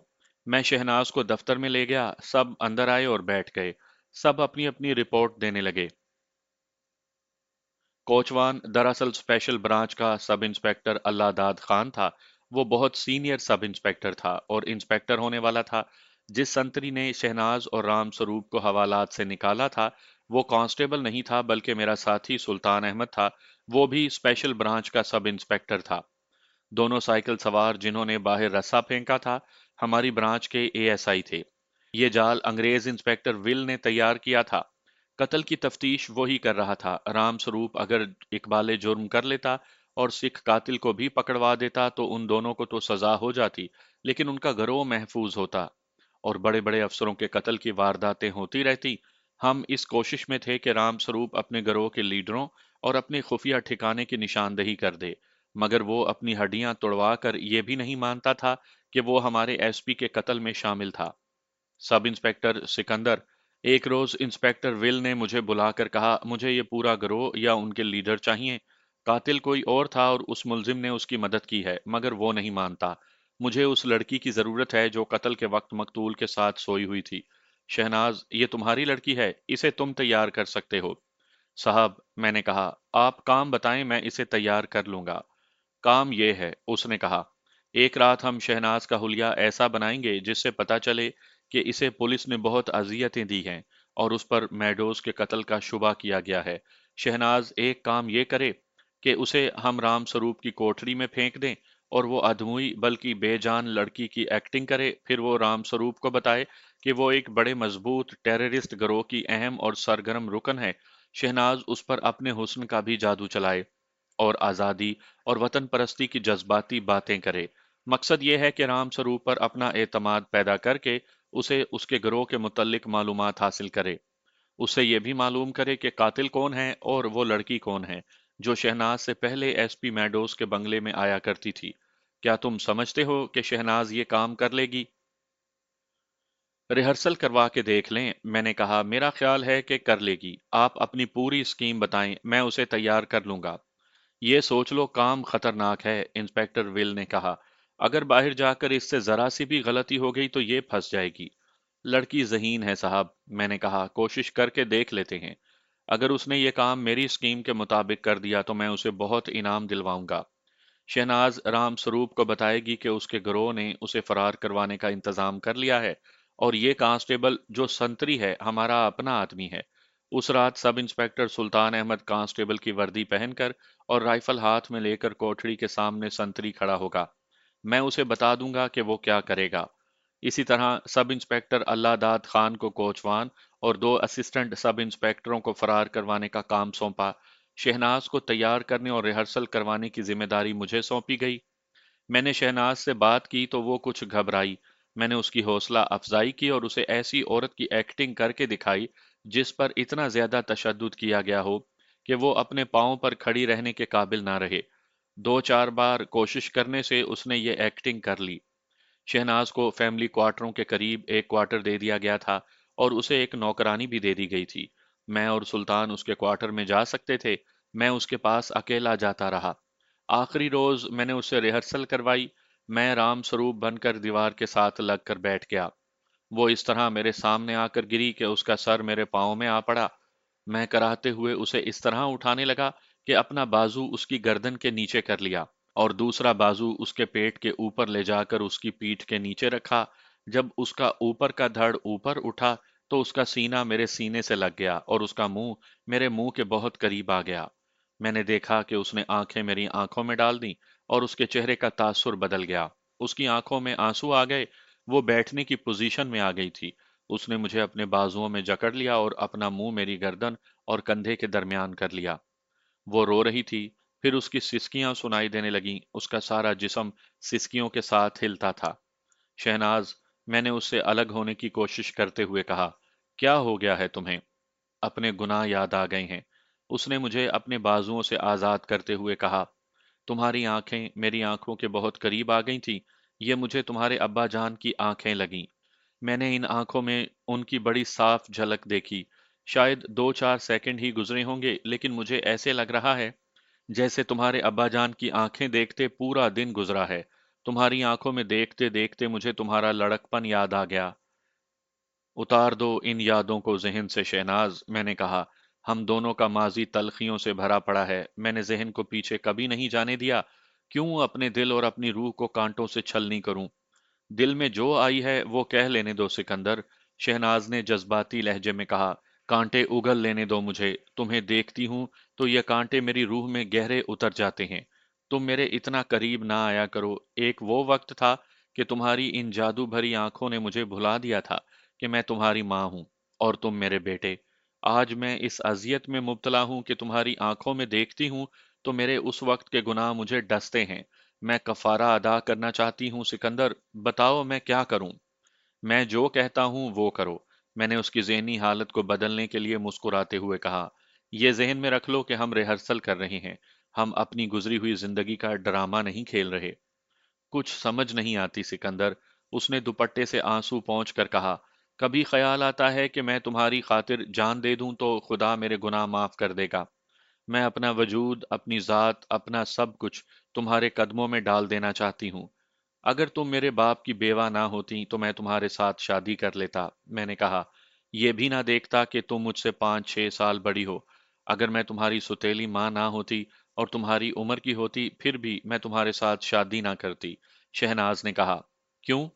मैं शहनाज को दफ्तर में ले गया। सब अंदर आए और बैठ गए। सब अपनी अपनी रिपोर्ट देने लगे। कोचवान दरअसल स्पेशल ब्रांच का सब इंस्पेक्टर अल्लाहदाद खान था। वो बहुत सीनियर सब इंस्पेक्टर था और इंस्पेक्टर होने वाला था। जिस संतरी ने शहनाज और राम स्वरूप को हवालात से निकाला था, वो कांस्टेबल नहीं था बल्कि मेरा साथी सुल्तान अहमद था। वो भी स्पेशल ब्रांच का सब इंस्पेक्टर था। दोनों साइकिल सवार जिन्होंने बाहर रस्सा फेंका था, हमारी ब्रांच के एएसआई थे। ये जाल अंग्रेज इंस्पेक्टर विल ने तैयार किया था। कत्ल की तफ्तीश वो ही कर रहा था। राम स्वरूप अगर इकबाले जुर्म कर लेता और सिख कातिल को भी पकड़वा देता तो उन दोनों को तो सजा हो जाती, लेकिन उनका गिरोह महफूज होता और बड़े बड़े अफसरों के कत्ल की वारदातें होती रहती। हम इस कोशिश में थे कि राम स्वरूप अपने गिरोह के लीडरों और अपने खुफिया ठिकाने की निशानदेही कर दे, मगर वो अपनी हड्डियां तोड़वा कर ये भी नहीं मानता था कि वो हमारे एसपी के कत्ल में शामिल था। सब इंस्पेक्टर सिकंदर, एक रोज इंस्पेक्टर विल ने मुझे बुलाकर कहा, मुझे ये पूरा गिरोह या उनके लीडर चाहिए। कातिल कोई और था और उस मुलजिम ने उसकी मदद की है, मगर वो नहीं मानता। मुझे उस लड़की की जरूरत है जो कत्ल के वक्त मकतूल के साथ सोई हुई थी। शहनाज, ये तुम्हारी लड़की है, इसे तुम तैयार कर सकते हो। साहब, मैंने कहा, आप काम बताएं, मैं इसे तैयार कर लूंगा। काम ये है, उसने कहा, एक रात हम शहनाज का हुलिया ऐसा बनाएंगे जिससे पता चले कि इसे पुलिस ने बहुत अजियतें दी हैं और उस पर मैडोज के कत्ल का शुबा किया गया है। शहनाज एक काम ये करे कि उसे हम राम स्वरूप की कोठरी में फेंक दें और वो अधमुई बल्कि बेजान लड़की की एक्टिंग करे। फिर वो राम स्वरूप को बताए कि वो एक बड़े मजबूत टेररिस्ट गिरोह की अहम और सरगर्म रुकन है। शहनाज उस पर अपने हुस्न का भी जादू चलाए और आज़ादी और वतन परस्ती की जज्बाती बातें करे। मकसद ये है कि राम स्वरूप पर अपना एतमाद पैदा करके उसे उसके गिरोह के मुतल्लिक मालूमात हासिल करे। उससे ये भी मालूम करे कि कातिल कौन है और वो लड़की कौन है जो शहनाज से पहले एसपी मैडोज के बंगले में आया करती थी। क्या तुम समझते हो कि शहनाज ये काम कर लेगी? रिहर्सल करवा के देख लें, मैंने कहा। मेरा ख्याल है कि कर लेगी। आप अपनी पूरी स्कीम बताएं, मैं उसे तैयार कर लूंगा। ये सोच लो, काम खतरनाक है, इंस्पेक्टर विल ने कहा। अगर बाहर जाकर इससे जरा सी भी गलती हो गई तो ये फंस जाएगी। लड़की ज़हीन है साहब, मैंने कहा, कोशिश करके देख लेते हैं। अगर उसने ये काम मेरी स्कीम के मुताबिक कर दिया तो मैं उसे बहुत इनाम दिलवाऊंगा। शहनाज राम स्वरूप को बताएगी कि उसके गिरोह ने उसे फरार करवाने का इंतजाम कर लिया है और ये कांस्टेबल जो संतरी है हमारा अपना आदमी है। उस रात सब इंस्पेक्टर सुल्तान अहमद कांस्टेबल की वर्दी पहनकर और राइफल हाथ में लेकर कोठड़ी के सामने संतरी खड़ा होगा। मैं उसे बता दूंगा कि वो क्या करेगा। इसी तरह सब इंस्पेक्टर अल्लाहदाद खान को कोचवान और दो असिस्टेंट सब इंस्पेक्टरों को फरार करवाने का काम सौंपा। शहनाज को तैयार करने और रिहर्सल करवाने की जिम्मेदारी मुझे सौंपी गई। मैंने शहनाज से बात की तो वो कुछ घबराई। मैंने उसकी हौसला अफजाई की और उसे ऐसी औरत की एक्टिंग करके दिखाई जिस पर इतना ज्यादा तशद्दुद किया गया हो कि वो अपने पांव पर खड़ी रहने के काबिल ना रहे। दो चार बार कोशिश करने से उसने ये एक्टिंग कर ली। शहनाज को फैमिली क्वार्टरों के करीब एक क्वार्टर दे दिया गया था और उसे एक नौकरानी भी दे दी गई थी। मैं और सुल्तान उसके क्वार्टर में जा सकते थे। मैं उसके पास अकेला जाता रहा। आखिरी रोज मैंने उससे रिहर्सल करवाई। मैं राम स्वरूप बनकर दीवार के साथ लगकर बैठ गया। वो इस तरह मेरे सामने आकर गिरी कि उसका सर मेरे पांव में आ पड़ा। मैं कराहते हुए उसे इस तरह उठाने लगा कि अपना बाजू उसकी गर्दन के नीचे कर लिया और दूसरा बाजू उसके पेट के ऊपर ले जाकर उसकी पीठ के नीचे रखा। जब उसका ऊपर का धड़ ऊपर उठा तो उसका सीना मेरे सीने से लग गया और उसका मुंह मेरे मुंह के बहुत करीब आ गया। मैंने देखा कि उसने आंखें मेरी आंखों में डाल दी और उसके चेहरे का तासुर बदल गया। उसकी आंखों में आंसू आ गए। वो बैठने की पोजीशन में आ गई थी। उसने मुझे अपने बाजुओं में जकड़ लिया और अपना मुंह मेरी गर्दन और कंधे के दरमियान कर लिया। वो रो रही थी। फिर उसकी सिसकियां सुनाई देने लगीं। उसका सारा जिस्म सिसकियों के साथ हिलता था। शहनाज, मैंने उससे अलग होने की कोशिश करते हुए कहा, क्या हो गया है तुम्हें? अपने गुनाह याद आ गए हैं। उसने मुझे अपने बाजुओं से आजाद करते हुए कहा, तुम्हारी आंखें मेरी आंखों के बहुत करीब आ गई थी। ये मुझे तुम्हारे अब्बा जान की आंखें लगीं। मैंने इन आंखों में उनकी बड़ी साफ झलक देखी। शायद दो चार सेकंड ही गुजरे होंगे, लेकिन मुझे ऐसे लग रहा है जैसे तुम्हारे अब्बा जान की आंखें देखते पूरा दिन गुजरा है। तुम्हारी आंखों में देखते देखते मुझे तुम्हारा लड़कपन याद आ गया। उतार दो इन यादों को ज़हन से शहनाज, मैंने कहा। हम दोनों का माजी तलखियों से भरा पड़ा है। मैंने ज़हन को पीछे कभी नहीं जाने दिया। क्यों अपने दिल और अपनी रूह को कांटों से छलनी करूं? दिल में जो आई है वो कह लेने दो सिकंदर। शहनाज ने जज्बाती लहजे में कहा, कांटे उगल लेने दो मुझे। तुम्हें देखती हूं तो ये कांटे मेरी रूह में गहरे उतर जाते हैं। तुम मेरे इतना करीब ना आया करो। एक वो वक्त था कि तुम्हारी इन जादू भरी आंखों ने मुझे भुला दिया था कि मैं तुम्हारी माँ हूं और तुम मेरे बेटे। आज मैं इस अजियत में मुब्तला हूं कि तुम्हारी आंखों में देखती हूं तो मेरे उस वक्त के गुनाह मुझे डसते हैं। मैं कफारा अदा करना चाहती हूँ सिकंदर। बताओ मैं क्या करूं? मैं जो कहता हूं वो करो। मैंने उसकी ज़हनी हालत को बदलने के लिए मुस्कुराते हुए कहा, ये ज़हन में रख लो कि हम रिहर्सल कर रहे हैं। हम अपनी गुजरी हुई जिंदगी का ड्रामा नहीं खेल रहे। कुछ समझ नहीं आती सिकंदर। उसने दुपट्टे से आंसू पोंछ कर कहा, कभी ख्याल आता है कि मैं तुम्हारी खातिर जान दे दूं तो खुदा मेरे गुनाह माफ कर देगा। मैं अपना वजूद, अपनी ज़ात, अपना सब कुछ तुम्हारे कदमों में डाल देना चाहती हूँ। अगर तुम मेरे बाप की बेवा ना होती तो मैं तुम्हारे साथ शादी कर लेता। मैंने कहा, यह भी ना देखता कि तुम मुझसे 5-6 साल बड़ी हो। अगर मैं तुम्हारी सुतेली माँ ना होती और तुम्हारी उम्र की होती फिर भी मैं तुम्हारे साथ शादी ना करती। शहनाज ने कहा, क्यों?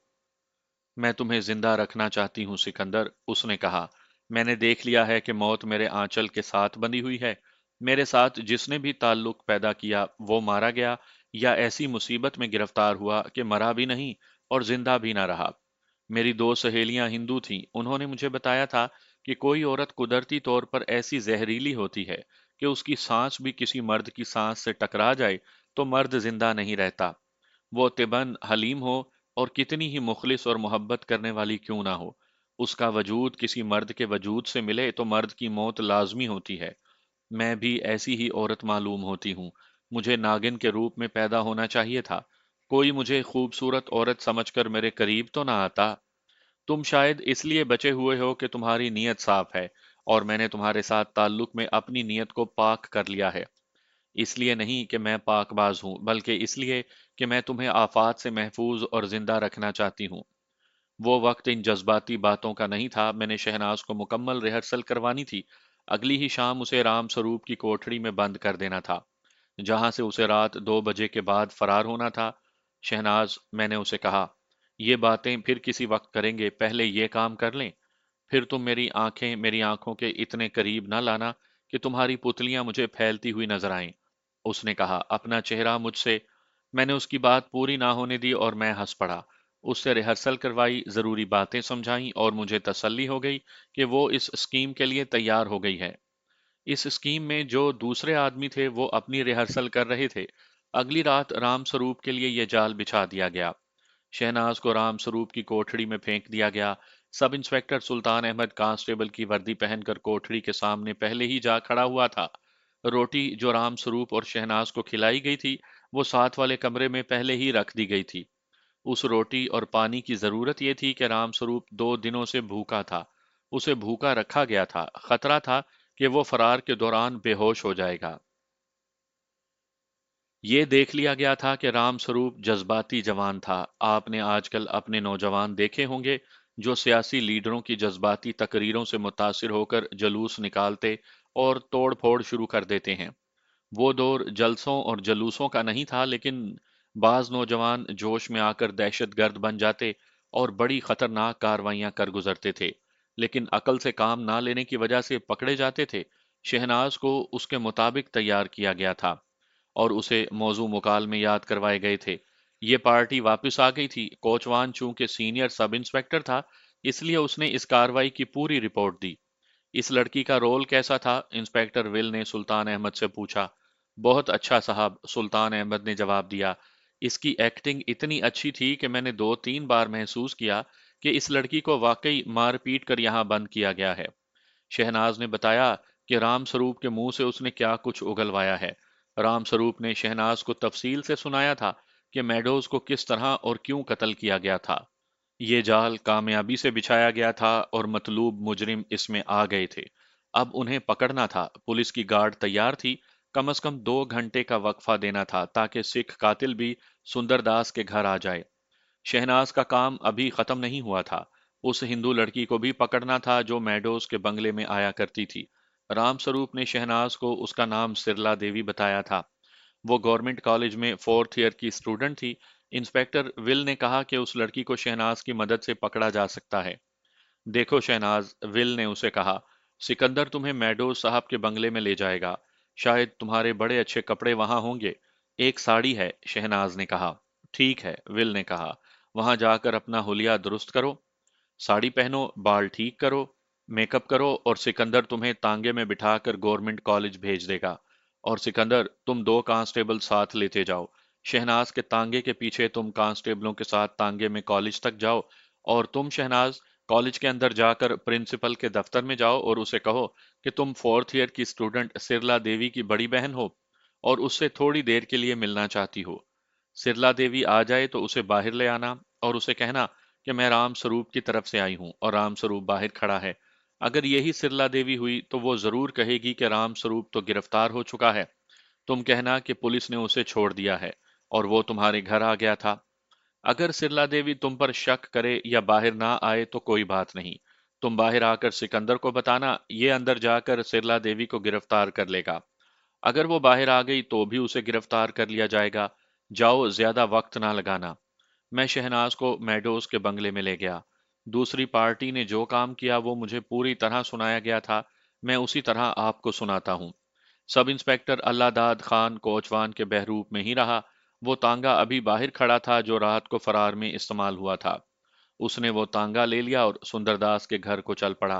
मैं तुम्हें जिंदा रखना चाहती हूँ सिकंदर, उसने कहा। मैंने देख लिया है कि मौत मेरे आंचल के साथ बंधी हुई है। मेरे साथ जिसने भी ताल्लुक पैदा किया वो मारा गया या ऐसी मुसीबत में गिरफ्तार हुआ कि मरा भी नहीं और जिंदा भी ना रहा। मेरी दो सहेलियां हिंदू थीं। उन्होंने मुझे बताया था कि कोई औरत कुदरती तौर पर ऐसी जहरीली होती है कि उसकी सांस भी किसी मर्द की सांस से टकरा जाए तो मर्द जिंदा नहीं रहता। वो तिबन हलीम हो और कितनी ही मुखलिस और मोहब्बत करने वाली क्यों ना हो, उसका वजूद किसी मर्द के वजूद से मिले तो मर्द की मौत लाजमी होती है। मैं भी ऐसी ही औरत मालूम होती हूँ। मुझे नागिन के रूप में पैदा होना चाहिए था। कोई मुझे खूबसूरत औरत समझकर मेरे करीब तो ना आता। तुम शायद इसलिए बचे हुए हो कि तुम्हारी नीयत साफ है और मैंने तुम्हारे साथ ताल्लुक में अपनी नीयत को पाक कर लिया है। इसलिए नहीं कि मैं पाकबाज हूं, बल्कि इसलिए कि मैं तुम्हें आफात से महफूज और जिंदा रखना चाहती हूँ। वो वक्त इन जज्बाती बातों का नहीं था। मैंने शहनाज को मुकम्मल रिहर्सल करवानी थी। अगली ही शाम उसे राम स्वरूप की कोठड़ी में बंद कर देना था। जहां से उसे रात 2 बजे के बाद फरार होना था। शहनाज, मैंने उसे कहा, ये बातें फिर किसी वक्त करेंगे, पहले ये काम कर लें। फिर तुम मेरी आंखें मेरी आंखों के इतने करीब न लाना कि तुम्हारी पुतलियां मुझे फैलती हुई नजर आएं। उसने कहा, अपना चेहरा मुझसे। मैंने उसकी बात पूरी ना होने दी और मैं हंस पड़ा। उससे रिहर्सल करवाई, जरूरी बातें समझाई और मुझे तसल्ली हो गई कि वो इस स्कीम के लिए तैयार हो गई है। इस स्कीम में जो दूसरे आदमी थे वो अपनी रिहर्सल कर रहे थे। अगली रात राम स्वरूप के लिए यह जाल बिछा दिया गया। शहनाज को राम स्वरूप की कोठड़ी में फेंक दिया गया। सब इंस्पेक्टर सुल्तान अहमद कांस्टेबल की वर्दी पहनकर कोठड़ी के सामने पहले ही जा खड़ा हुआ था। रोटी जो राम स्वरूप और शहनाज को खिलाई गई थी, वो साथ वाले कमरे में पहले ही रख दी गई थी। उस रोटी और पानी की जरूरत ये थी कि रामस्वरूप 2 दिनों से भूखा था। उसे भूखा रखा गया था, खतरा था कि वो फरार के दौरान बेहोश हो जाएगा। ये देख लिया गया था कि रामस्वरूप जज्बाती जवान था। आपने आजकल अपने नौजवान देखे होंगे जो सियासी लीडरों की जज्बाती तकरीरों से मुतासिर होकर जलूस निकालते और तोड़ फोड़ शुरू कर देते हैं। वो दौर जलसों और जलूसों का नहीं था, लेकिन बाज नौजवान जोश में आकर दहशतगर्द बन जाते और बड़ी खतरनाक कार्रवाइयां कर गुजरते थे, लेकिन अकल से काम ना लेने की वजह से पकड़े जाते थे। शहनाज को उसके मुताबिक तैयार किया गया था और उसे मौजू मुकालमे याद करवाए गए थे। ये पार्टी वापस आ गई थी। कोचवान चूंकि सीनियर सब इंस्पेक्टर था, इसलिए उसने इस कार्रवाई की पूरी रिपोर्ट दी। इस लड़की का रोल कैसा था? इंस्पेक्टर विल ने सुल्तान अहमद से पूछा। बहुत अच्छा साहब, सुल्तान अहमद ने जवाब दिया। इसकी एक्टिंग इतनी अच्छी थी कि मैंने 2-3 बार महसूस किया कि इस लड़की को वाकई मार पीट कर यहाँ बंद किया गया है। शहनाज ने बताया कि राम स्वरूप के मुंह से उसने क्या कुछ उगलवाया है। राम स्वरूप ने शहनाज को तफसील से सुनाया था कि मेडोज को किस तरह और क्यों कत्ल किया गया था। ये जाल कामयाबी से बिछाया गया था और मतलूब मुजरिम इसमें आ गए थे। अब उन्हें पकड़ना था। पुलिस की गार्ड तैयार थी। कम से कम 2 घंटे का वक्फा देना था ताकि सिख कातिल भी सुंदरदास के घर आ जाए। शहनाज का काम अभी खत्म नहीं हुआ था। उस हिंदू लड़की को भी पकड़ना था जो मैडोज के बंगले में आया करती थी। रामस्वरूप ने शहनाज को उसका नाम सिरला देवी बताया था। वो गवर्नमेंट कॉलेज में 4th ईयर की स्टूडेंट थी। इंस्पेक्टर विल ने कहा कि उस लड़की को शहनाज की मदद से पकड़ा जा सकता है। देखो शहनाज, विल ने उसे कहा, सिकंदर तुम्हें मैडोज साहब के बंगले में ले जाएगा। शायद तुम्हारे बड़े अच्छे कपड़े वहां होंगे। एक साड़ी है, शहनाज ने कहा। ठीक है, विल ने कहा। वहां जाकर अपना हुलिया दुरुस्त करो, साड़ी पहनो, बाल ठीक करो, मेकअप करो और सिकंदर तुम्हें तांगे में बिठाकर गवर्नमेंट कॉलेज भेज देगा। और सिकंदर, तुम 2 कांस्टेबल साथ लेते जाओ। शहनाज के तांगे के पीछे तुम कांस्टेबलों के साथ तांगे में कॉलेज तक जाओ। और तुम शहनाज, कॉलेज के अंदर जाकर प्रिंसिपल के दफ्तर में जाओ और उसे कहो कि तुम 4th ईयर की स्टूडेंट सिरला देवी की बड़ी बहन हो और उससे थोड़ी देर के लिए मिलना चाहती हो। सिरला देवी आ जाए तो उसे बाहर ले आना और उसे कहना कि मैं राम स्वरूप की तरफ से आई हूं और राम स्वरूप बाहर खड़ा है। अगर यही सिरला देवी हुई तो वो जरूर कहेगी कि राम स्वरूप तो गिरफ्तार हो चुका है। तुम कहना कि पुलिस ने उसे छोड़ दिया है और वो तुम्हारे घर आ गया था। अगर सिरला देवी तुम पर शक करे या बाहर ना आए तो कोई बात नहीं। तुम बाहर आकर सिकंदर को बताना, ये अंदर जाकर सिरला देवी को गिरफ्तार कर लेगा। अगर वो बाहर आ गई तो भी उसे गिरफ्तार कर लिया जाएगा। जाओ, ज्यादा वक्त ना लगाना। मैं शहनाज को मैडोज के बंगले में ले गया। दूसरी पार्टी ने जो काम किया वो मुझे पूरी तरह सुनाया गया था। मैं उसी तरह आपको सुनाता हूँ। सब इंस्पेक्टर अल्लादाद खान कोचवान के बहरूप में ही रहा। वो तांगा अभी बाहर खड़ा था जो रात को फरार में इस्तेमाल हुआ था। उसने वो तांगा ले लिया और सुंदरदास के घर को चल पड़ा।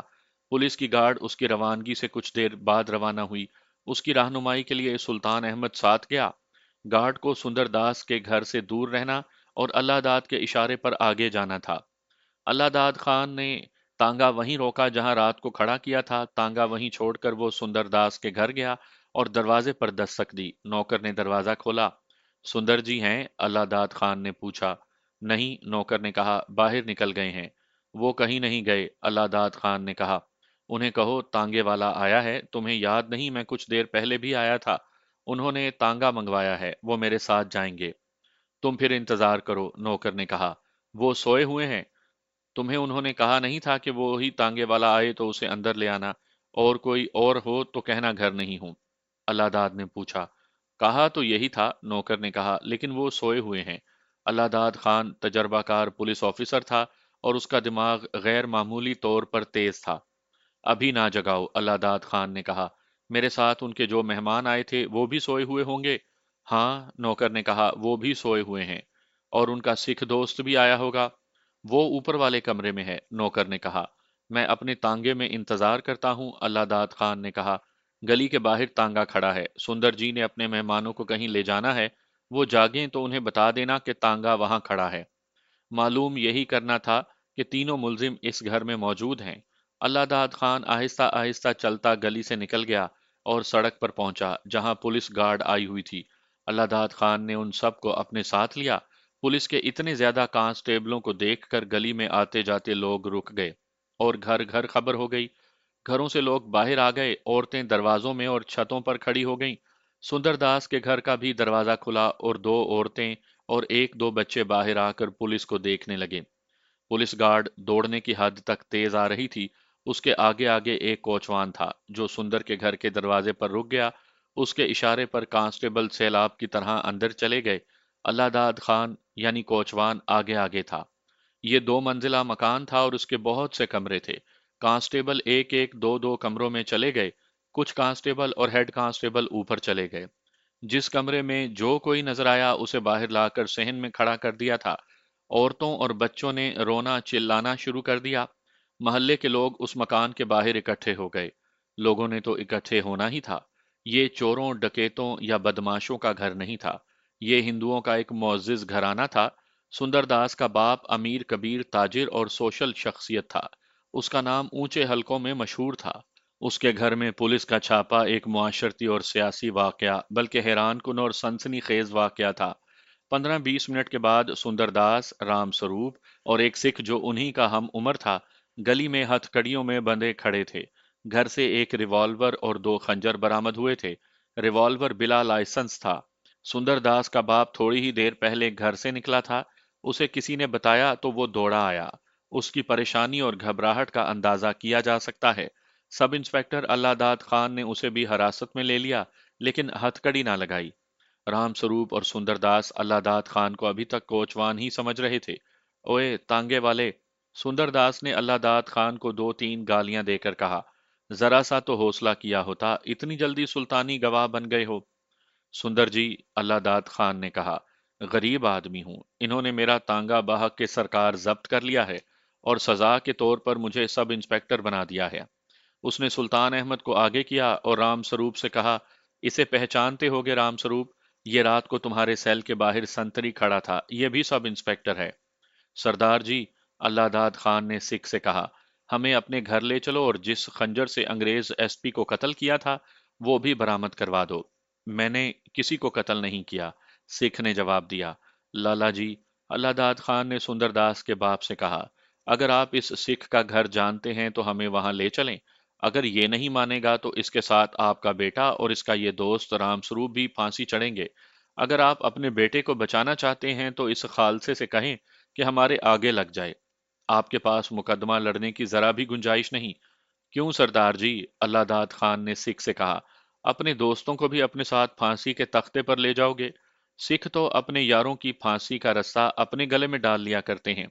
पुलिस की गार्ड उसकी रवानगी से कुछ देर बाद रवाना हुई। उसकी रहनुमाई के लिए सुल्तान अहमद साथ गया। गार्ड को सुंदरदास के घर से दूर रहना और अल्लाहदाद के इशारे पर आगे जाना था। अल्लाहदाद खान ने तांगा वहीं रोका जहां रात को खड़ा किया था। तांगा वहीं छोड़कर वो सुंदरदास के घर गया और दरवाजे पर दस्तक दी। नौकर ने दरवाजा खोला। सुंदर जी हैं? अल्लाहदाद खान ने पूछा। नहीं, नौकर ने कहा, बाहर निकल गए हैं। वो कहीं नहीं गए, अल्लाहदाद खान ने कहा। उन्हें कहो तांगे वाला आया है। तुम्हें याद नहीं, मैं कुछ देर पहले भी आया था। उन्होंने तांगा मंगवाया है, वो मेरे साथ जाएंगे। तुम फिर इंतजार करो, नौकर ने कहा। वो सोए हुए हैं। तुम्हें उन्होंने कहा नहीं था कि वो ही तांगे वाला आए तो उसे अंदर ले आना, और कोई और हो तो कहना घर नहीं हूं? अल्लाहदाद ने पूछा। کہا تو یہی تھا، نوکر نے کہا، لیکن وہ سوئے ہوئے ہیں۔ اللہ داد خان تجربہ کار پولیس آفیسر تھا اور اس کا دماغ غیر معمولی طور پر تیز تھا۔ ابھی نہ جگاؤ، اللہ داد خان نے کہا۔ میرے ساتھ ان کے جو مہمان آئے تھے وہ بھی سوئے ہوئے ہوں گے؟ ہاں، نوکر نے کہا، وہ بھی سوئے ہوئے ہیں۔ اور ان کا سکھ دوست بھی آیا ہوگا؟ وہ اوپر والے کمرے میں ہے، نوکر نے کہا۔ میں اپنے تانگے میں انتظار کرتا ہوں، اللہ داد خان نے کہا۔ گلی کے باہر تانگا کھڑا ہے، سندر جی نے اپنے مہمانوں کو کہیں لے جانا ہے، وہ جاگیں تو انہیں بتا دینا کہ تانگا وہاں کھڑا ہے۔ معلوم یہی کرنا تھا کہ تینوں ملزم اس گھر میں موجود ہیں۔ اللہ داد خان آہستہ آہستہ چلتا گلی سے نکل گیا اور سڑک پر پہنچا جہاں پولیس گارڈ آئی ہوئی تھی۔ اللہ داد خان نے ان سب کو اپنے ساتھ لیا۔ پولیس کے اتنے زیادہ کانسٹیبلوں کو دیکھ کر گلی میں آتے جاتے لوگ رک گئے اور گھر گھر خبر ہو گئی۔ گھروں سے لوگ باہر آ گئے، عورتیں دروازوں میں اور چھتوں پر کھڑی ہو گئیں۔ سندر داس کے گھر کا بھی دروازہ کھلا اور دو عورتیں اور ایک دو بچے باہر آ کر پولیس کو دیکھنے لگے۔ پولیس گارڈ دوڑنے کی حد تک تیز آ رہی تھی۔ اس کے آگے آگے ایک کوچوان تھا جو سندر کے گھر کے دروازے پر رک گیا۔ اس کے اشارے پر کانسٹیبل سیلاب کی طرح اندر چلے گئے۔ اللہ داد خان یعنی کوچوان آگے آگے تھا۔ یہ دو منزلہ مکان تھا اور اس کے بہت سے کمرے تھے۔ کانسٹیبل ایک ایک دو دو کمروں میں چلے گئے۔ کچھ کانسٹیبل اور ہیڈ کانسٹیبل اوپر چلے گئے۔ جس کمرے میں جو کوئی نظر آیا اسے باہر لا کر صحن میں کھڑا کر دیا تھا۔ عورتوں اور بچوں نے رونا چلانا شروع کر دیا۔ محلے کے لوگ اس مکان کے باہر اکٹھے ہو گئے۔ لوگوں نے تو اکٹھے ہونا ہی تھا۔ یہ چوروں، ڈکیتوں یا بدماشوں کا گھر نہیں تھا۔ یہ ہندوؤں کا ایک معزز گھرانہ تھا۔ سندر داس کا باپ امیر کبیر تاجر اور سوشل شخصیت تھا۔ اس کا نام اونچے حلقوں میں مشہور تھا۔ اس کے گھر میں پولیس کا چھاپا ایک معاشرتی اور سیاسی واقعہ بلکہ حیران کن اور سنسنی خیز واقعہ تھا۔ 15-20 منٹ کے بعد سندر داس، رام سروپ اور ایک سکھ جو انہی کا ہم عمر تھا گلی میں ہتھ کڑیوں میں بندھے کھڑے تھے۔ گھر سے ایک ریوالور اور دو خنجر برآمد ہوئے تھے۔ ریوالور بلا لائسنس تھا۔ سندر داس کا باپ تھوڑی ہی دیر پہلے گھر سے نکلا تھا۔ اسے کسی نے بتایا تو وہ دوڑا آیا۔ اس کی پریشانی اور گھبراہٹ کا اندازہ کیا جا سکتا ہے۔ سب انسپکٹر اللہ داد خان نے اسے بھی حراست میں لے لیا لیکن ہتھ کڑی نہ لگائی۔ رام سروپ اور سندر داس اللہ داد خان کو ابھی تک کوچوان ہی سمجھ رہے تھے۔ اوئے تانگے والے! سندر داس نے اللہ داد خان کو 2-3 گالیاں دے کر کہا، ذرا سا تو حوصلہ کیا ہوتا، اتنی جلدی سلطانی گواہ بن گئے ہو۔ سندر جی، اللہ داد خان نے کہا، غریب آدمی ہوں، انہوں نے میرا تانگا بحق کے سرکار ضبط کر لیا ہے اور سزا کے طور پر مجھے سب انسپکٹر بنا دیا ہے۔ اس نے سلطان احمد کو آگے کیا اور رام سروپ سے کہا، اسے پہچانتے ہوگے رام سروپ؟ یہ رات کو تمہارے سیل کے باہر سنتری کھڑا تھا، یہ بھی سب انسپکٹر ہے۔ سردار جی، اللہ داد خان نے سکھ سے کہا، ہمیں اپنے گھر لے چلو اور جس خنجر سے انگریز ایس پی کو قتل کیا تھا وہ بھی برآمد کروا دو۔ میں نے کسی کو قتل نہیں کیا، سکھ نے جواب دیا۔ لالا جی، اللہ داد خان نے سندر داس کے باپ سے کہا، اگر آپ اس سکھ کا گھر جانتے ہیں تو ہمیں وہاں لے چلیں۔ اگر یہ نہیں مانے گا تو اس کے ساتھ آپ کا بیٹا اور اس کا یہ دوست رام سروپ بھی پھانسی چڑھیں گے۔ اگر آپ اپنے بیٹے کو بچانا چاہتے ہیں تو اس خالصے سے کہیں کہ ہمارے آگے لگ جائے۔ آپ کے پاس مقدمہ لڑنے کی ذرا بھی گنجائش نہیں۔ کیوں سردار جی؟ اللہ داد خان نے سکھ سے کہا، اپنے دوستوں کو بھی اپنے ساتھ پھانسی کے تختے پر لے جاؤ گے؟ سکھ تو اپنے یاروں کی پھانسی کا رسہ اپنے گلے میں ڈال لیا کرتے ہیں۔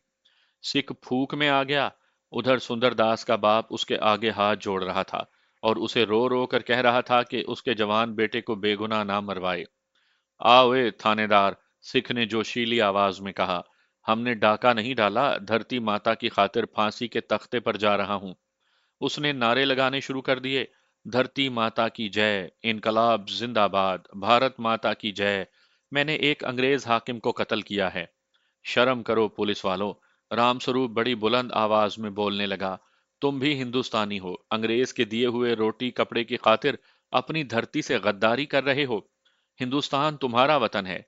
سکھ پھوک میں آ گیا۔ ادھر سندر داس کا باپ اس کے آگے ہاتھ جوڑ رہا تھا اور اسے رو رو کر کہہ رہا تھا کہ اس کے جوان بیٹے کو بے گناہ نہ مروائے۔ آوے تھانے دار، سکھ نے جوشیلی آواز میں کہا، ہم نے ڈاکہ نہیں ڈالا، دھرتی ماتا کی خاطر پھانسی کے تختے پر جا رہا ہوں۔ اس نے نعرے لگانے شروع کر دیے، دھرتی ماتا کی جے، انقلاب زندہ باد، بھارت ماتا کی جے، میں نے ایک انگریز حاکم کو قتل کیا ہے۔ شرم کرو پولیس والو! رام سروپ بڑی بلند آواز میں بولنے لگا، تم بھی ہندوستانی ہو، انگریز کے دیے ہوئے روٹی کپڑے کی خاطر اپنی دھرتی سے غداری کر رہے ہو۔ ہندوستان تمہارا وطن ہے۔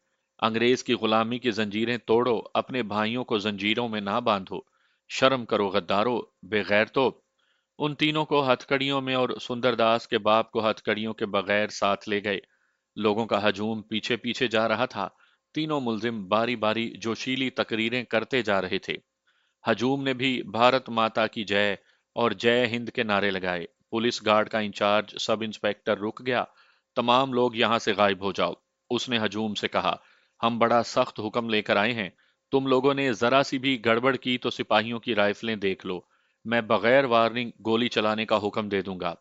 انگریز کی غلامی کی زنجیریں توڑو، اپنے بھائیوں کو زنجیروں میں نہ باندھو۔ شرم کرو غدارو، بے غیرتو! ان تینوں کو ہتھ کڑیوں میں اور سندر داس کے باپ کو ہتھ کڑیوں کے بغیر ساتھ لے گئے۔ لوگوں کا ہجوم پیچھے پیچھے جا رہا تھا۔ تینوں ملزم باری باری جوشیلی تقریریں کرتے جا رہے تھے۔ ہجوم نے بھی بھارت ماتا کی جے اور جے ہند کے نعرے لگائے۔ پولیس گارڈ کا انچارج سب انسپکٹر رک گیا، تمام لوگ یہاں سے غائب ہو جاؤ۔ उसने हजूम से कहा, हम बड़ा सख्त हुक्म लेकर आए हैं। तुम लोगों ने जरा सी भी गड़बड़ की तो सिपाहियों की राइफलें देख लो। मैं बगैर वार्निंग गोली चलाने का हुक्म दे दूंगा।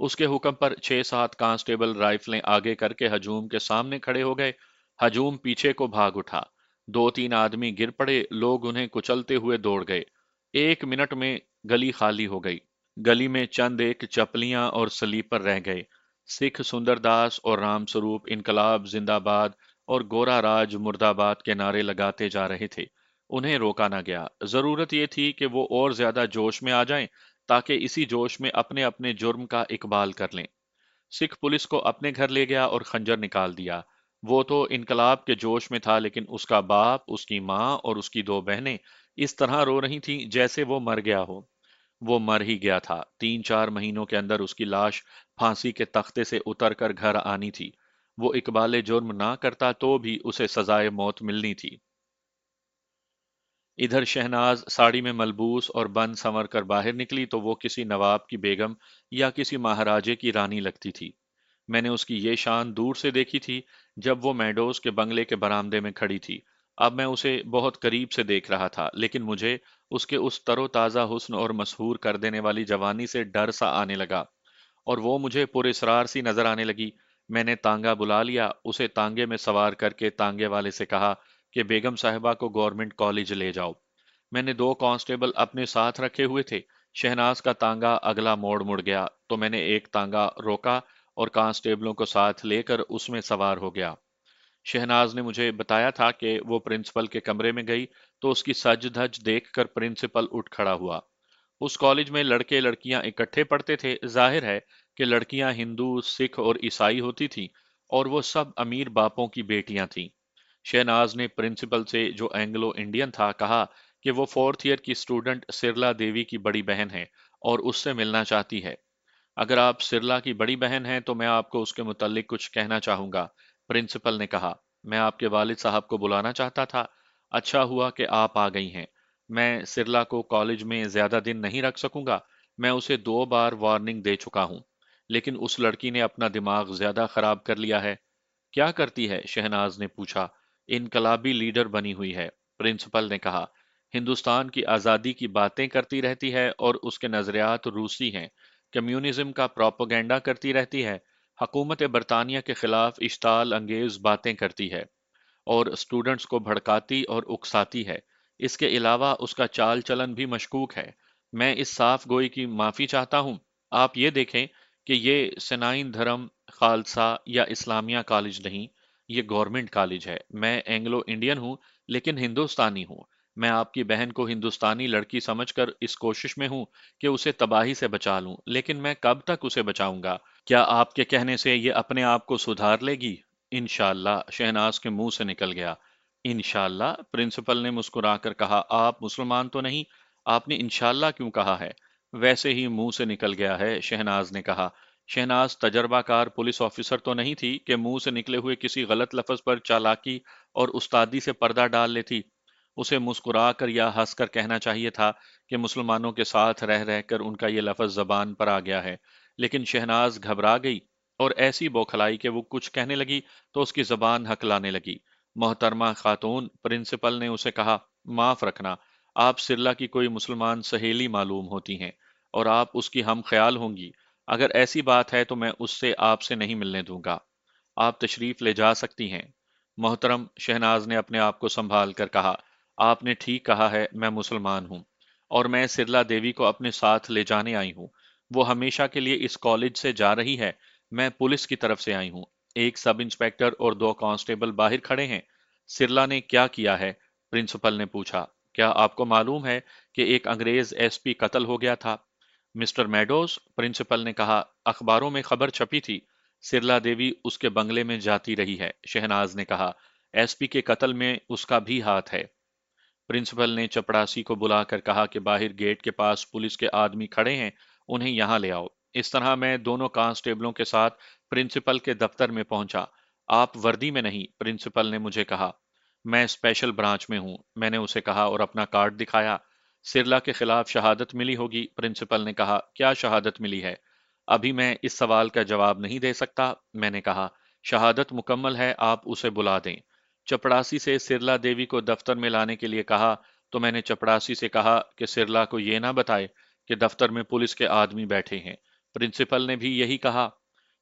उसके हुक्म पर 6-7 कांस्टेबल राइफलें आगे करके हजूम के सामने खड़े हो गए। हजूम पीछे को भाग उठा। 2-3 आदमी गिर पड़े, लोग उन्हें कुचलते हुए दौड़ गए। 1 मिनट में गली खाली हो गई। गली में चंद एक चपलियां और स्लीपर रह गए। सिख सुंदरदास और रामस्वरूप इनकलाब जिंदाबाद और गोरा राज मुर्दाबाद के नारे लगाते जा रहे थे। उन्हें रोका ना गया। जरूरत ये थी कि वो और ज्यादा जोश में आ जाएं, ताकि इसी जोश में अपने अपने जुर्म का इकबाल कर लें। सिख पुलिस को अपने घर ले गया और खंजर निकाल दिया। वो तो इनकलाब के जोश में था, लेकिन उसका बाप, उसकी माँ और उसकी 2 बहनें इस तरह रो रही थीं जैसे वो मर गया हो। वो मर ही गया था। 3-4 महीनों के अंदर उसकी लाश फांसी के तख्ते से उतर कर घर आनी थी। वो इकबाल जुर्म ना करता तो भी उसे सजाए मौत मिलनी थी। इधर शहनाज साड़ी में मलबूस और बन संवर कर बाहर निकली तो वो किसी नवाब की बेगम या किसी महाराजे की रानी लगती थी। मैंने उसकी ये शान दूर से देखी थी, जब वो मैडोज के बंगले के बरामदे में खड़ी थी। अब मैं उसे बहुत करीब से देख रहा था, लेकिन मुझे उसके उस तरोताजा हुस्न और मशहूर कर देने वाली जवानी से डर सा आने लगा, और वो मुझे पुरस्रार सी नजर आने लगी। मैंने तांगा बुला लिया, उसे तांगे में सवार करके तांगे वाले से कहा कि बेगम साहिबा को गवर्नमेंट कॉलेज ले जाओ। मैंने 2 कांस्टेबल अपने साथ रखे हुए थे। शहनाज का तांगा अगला मोड़ मुड़ गया तो मैंने एक तांगा रोका और कांस्टेबलों को साथ लेकर उसमें सवार हो गया। शहनाज ने मुझे बताया था कि वो प्रिंसिपल के कमरे में गई तो उसकी सज धज देखकर प्रिंसिपल उठ खड़ा हुआ। उस कॉलेज में लड़के लड़कियां इकट्ठे पढ़ते थे। जाहिर है कि लड़कियां हिंदू, सिख और ईसाई होती थीं, और वो सब अमीर बापों की बेटियां थीं। शहनाज ने प्रिंसिपल से, जो एंग्लो इंडियन था, कहा कि वो 4th ईयर की स्टूडेंट सिरला देवी की बड़ी बहन है और उससे मिलना चाहती है। अगर आप सिरला की बड़ी बहन हैं तो मैं आपको उसके मुतल्लिक कुछ कहना चाहूंगा, प्रिंसिपल ने कहा। मैं आपके वालिद साहब को बुलाना चाहता था। अच्छा हुआ कि आप आ गई हैं। मैं सिरला को कॉलेज में ज्यादा दिन नहीं रख सकूंगा। मैं उसे 2 बार वार्निंग दे चुका हूं, लेकिन उस लड़की ने अपना दिमाग ज्यादा खराब कर लिया है। क्या करती है? शहनाज ने पूछा। इनकलाबी लीडर बनी हुई है, प्रिंसिपल ने कहा। हिंदुस्तान की आज़ादी की बातें करती रहती है और उसके नजरियात रूसी हैं। कम्युनिज्म का प्रोपेगेंडा करती रहती है। हुकूमत बरतानिया के खिलाफ इश्ताल अंगेज बातें करती है और स्टूडेंट्स को भड़काती और उकसाती है। इसके अलावा उसका चाल चलन भी मशकूक है। मैं इस साफ गोई की माफी चाहता हूँ। आप ये देखें कि ये सनाइन धर्म, खालसा या इस्लामिया कॉलेज नहीं, ये गवर्नमेंट कॉलेज है। मैं एंग्लो इंडियन हूँ, लेकिन हिंदुस्तानी हूँ। मैं आपकी बहन को हिंदुस्तानी लड़की समझकर इस कोशिश में हूँ कि उसे तबाही से बचा लूं, लेकिन मैं कब तक उसे बचाऊंगा? क्या आपके कहने से ये अपने आप को सुधार लेगी? इंशाअल्लाह, शहनाज के मुंह से निकल गया। इंशाअल्लाह, प्रिंसिपल ने मुस्कुराकर कहा। आप मुसलमान तो नहीं? आपने इंशाअल्लाह क्यों कहा है? वैसे ही मुंह से निकल गया है, शहनाज ने कहा। शहनाज तजर्बाकार पुलिस ऑफिसर तो नहीं थी कि मुंह से निकले हुए किसी गलत लफ्ज पर चालाकी और उस्तादी से पर्दा डाल लेती। उसे मुस्कुराकर या हंसकर कहना चाहिए था कि मुसलमानों के साथ रह रहकर उनका ये लफ्ज जबान पर आ गया है। लेकिन शहनाज घबरा गई और ऐसी बौखलाई कि वो कुछ कहने लगी तो उसकी जबान हकलाने लगी। मोहतरमा खातून, प्रिंसिपल ने उसे कहा, माफ रखना, आप सिरला की कोई मुसलमान सहेली मालूम होती हैं और आप उसकी हम ख्याल होंगी। अगर ऐसी बात है तो मैं उससे आपसे नहीं मिलने दूंगा। आप तशरीफ ले जा सकती हैं। मोहतरम, शहनाज ने अपने आप को संभाल कर कहा, आपने ठीक कहा है, मैं मुसलमान हूँ और मैं सिरला देवी को अपने साथ ले जाने आई हूँ। वो हमेशा के लिए इस कॉलेज से जा रही है। मैं पुलिस की तरफ से आई हूँ। एक सब इंस्पेक्टर और 2 कांस्टेबल बाहर खड़े हैं। सिरला ने क्या किया है? प्रिंसिपल ने पूछा। क्या आपको मालूम है कि एक अंग्रेज एसपी कत्ल हो गया था? मिस्टर मेडोज, प्रिंसिपल ने कहा, अखबारों में खबर छपी थी। सिरला देवी उसके बंगले में जाती रही है। शहनाज ने कहा, एसपी के कत्ल में उसका भी हाथ है। प्रिंसिपल ने चपड़ासी को बुलाकर कहा कि बाहर गेट के पास पुलिस के आदमी खड़े हैं, उन्हें यहां ले आओ। इस तरह मैं दोनों कांस्टेबलों के साथ प्रिंसिपल के दफ्तर में पहुंचा। आप वर्दी में नहीं, प्रिंसिपल ने मुझे कहा। मैं स्पेशल ब्रांच में हूं, मैंने उसे कहा और अपना कार्ड दिखाया। सिरला के खिलाफ शहादत मिली होगी, प्रिंसिपल ने कहा। क्या शहादत मिली है? अभी मैं इस सवाल का जवाब नहीं दे सकता, मैंने कहा। शहादत मुकम्मल है, आप उसे बुला दें। चपड़ासी से सिरला देवी को दफ्तर में लाने के लिए कहा तो मैंने चपड़ासी से कहा कि सिरला को ये ना बताए कि दफ्तर में पुलिस के आदमी बैठे हैं। प्रिंसिपल ने भी यही कहा।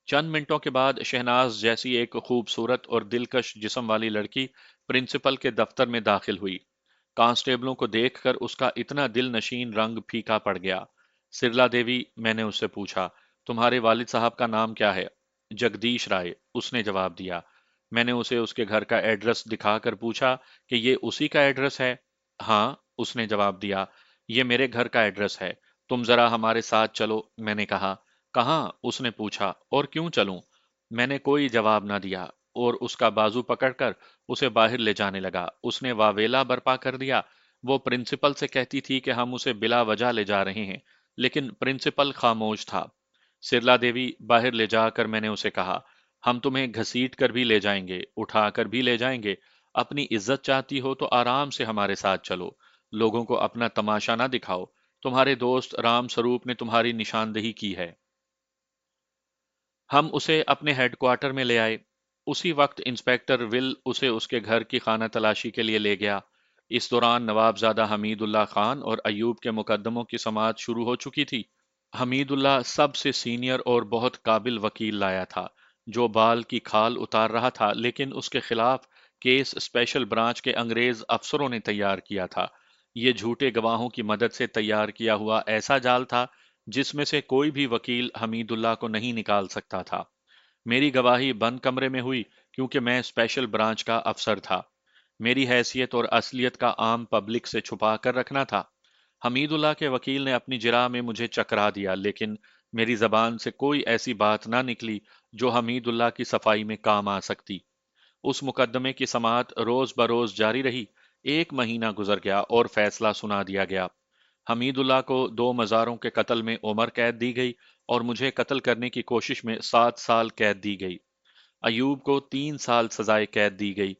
चंद मिनटों के बाद शहनाज जैसी एक खूबसूरत और दिलकश जिस्म वाली लड़की प्रिंसिपल के दफ्तर में दाखिल हुई। कांस्टेबलों को देखकर उसका इतना दिल नशीन रंग फीका पड़ गया। सिरला देवी, मैंने उससे पूछा, तुम्हारे वालिद साहब का नाम क्या है? जगदीश राय, उसने जवाब दिया। मैंने उसे उसके घर का एड्रेस दिखाकर पूछा कि ये उसी का एड्रेस है? हाँ, उसने जवाब दिया, ये मेरे घर का एड्रेस है। तुम जरा हमारे साथ चलो, मैंने कहा। कहाँ? उसने पूछा। और क्यों चलूं? मैंने कोई जवाब ना दिया और उसका बाजू पकड़कर उसे बाहर ले जाने लगा। उसने वावेला बर्पा कर दिया। वो प्रिंसिपल से कहती थी कि हम उसे बिला वजह ले जा रहे हैं, लेकिन प्रिंसिपल खामोश था। सिरला देवी बाहर ले जाकर मैंने उसे कहा, हम तुम्हें घसीट कर भी ले जाएंगे, उठा कर भी ले जाएंगे। अपनी इज्जत चाहती हो तो आराम से हमारे साथ चलो, लोगों को अपना तमाशा ना दिखाओ। तुम्हारे दोस्त राम स्वरूप ने तुम्हारी निशानदेही की है। हम उसे अपने हेडक्वार्टर में ले आए। उसी वक्त इंस्पेक्टर विल उसे उसके घर की खाना तलाशी के लिए ले गया। इस दौरान नवाबजादा हमीदुल्लाह खान और अयूब के मुकदमों की समाअत शुरू हो चुकी थी। हमीदुल्लाह सबसे सीनियर और बहुत काबिल वकील लाया था, जो बाल की खाल उतार रहा था, लेकिन उसके खिलाफ केस स्पेशल ब्रांच के अंग्रेज अफसरों ने तैयार किया था। ये झूठे गवाहों की मदद से तैयार किया हुआ ऐसा जाल था जिसमें से कोई भी वकील हमीदुल्लाह को नहीं निकाल सकता था। मेरी गवाही बंद कमरे में हुई क्योंकि मैं स्पेशल ब्रांच का अफसर था। मेरी हैसियत और असलियत का आम पब्लिक से छुपा कर रखना था। हमीदुल्लाह के वकील ने अपनी जिरा में मुझे चकरा दिया, लेकिन मेरी जबान से कोई ऐसी बात ना निकली जो हमीदुल्लाह की सफाई में काम आ सकती। उस मुकदमे की समाअत रोज बरोज जारी रही। एक महीना गुजर गया और फैसला सुना दिया गया। हमीदुल्लाह को 2 मज़ारों के कत्ल में उम्र कैद दी गई और मुझे कत्ल करने की कोशिश में 7 साल कैद दी गई। अयूब को 3 साल सजाए कैद दी गई।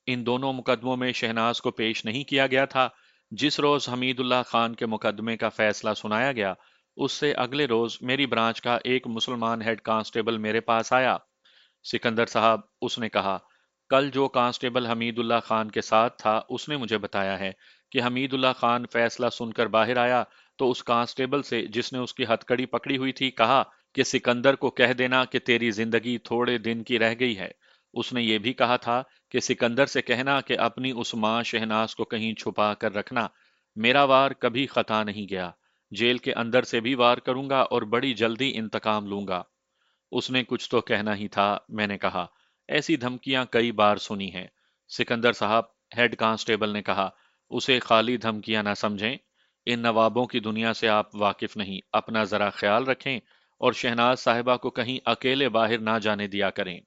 इन दोनों मुकदमों में शहनाज को पेश नहीं किया गया था। जिस रोज हमीदुल्लाह खान के मुकदमे का फैसला सुनाया गया, उससे अगले रोज मेरी ब्रांच का एक मुसलमान हेड कांस्टेबल मेरे पास आया। सिकंदर साहब, उसने कहा, कल जो कांस्टेबल हमीदुल्लाह खान के साथ था उसने मुझे बताया है कि हमीदुल्लाह खान फैसला सुनकर बाहर आया तो उस कांस्टेबल से जिसने उसकी हथकड़ी पकड़ी हुई थी कहा कि सिकंदर को कह देना कि तेरी जिंदगी थोड़े दिन की रह गई है। उसने ये भी कहा था कि सिकंदर से कहना कि अपनी उस मां शहनाज को कहीं छुपा कर रखना। मेरा वार कभी खता नहीं गया। जेल के अंदर से भी वार करूंगा और बड़ी जल्दी इंतकाम लूंगा। उसने कुछ तो कहना ही था, मैंने कहा। ऐसी धमकियां कई बार सुनी हैं। सिकंदर साहब, हेड कांस्टेबल ने कहा, उसे खाली धमकियां ना समझें। इन नवाबों की दुनिया से आप वाकिफ नहीं। अपना जरा ख्याल रखें और शहनाज साहिबा को कहीं अकेले बाहर ना जाने दिया करें।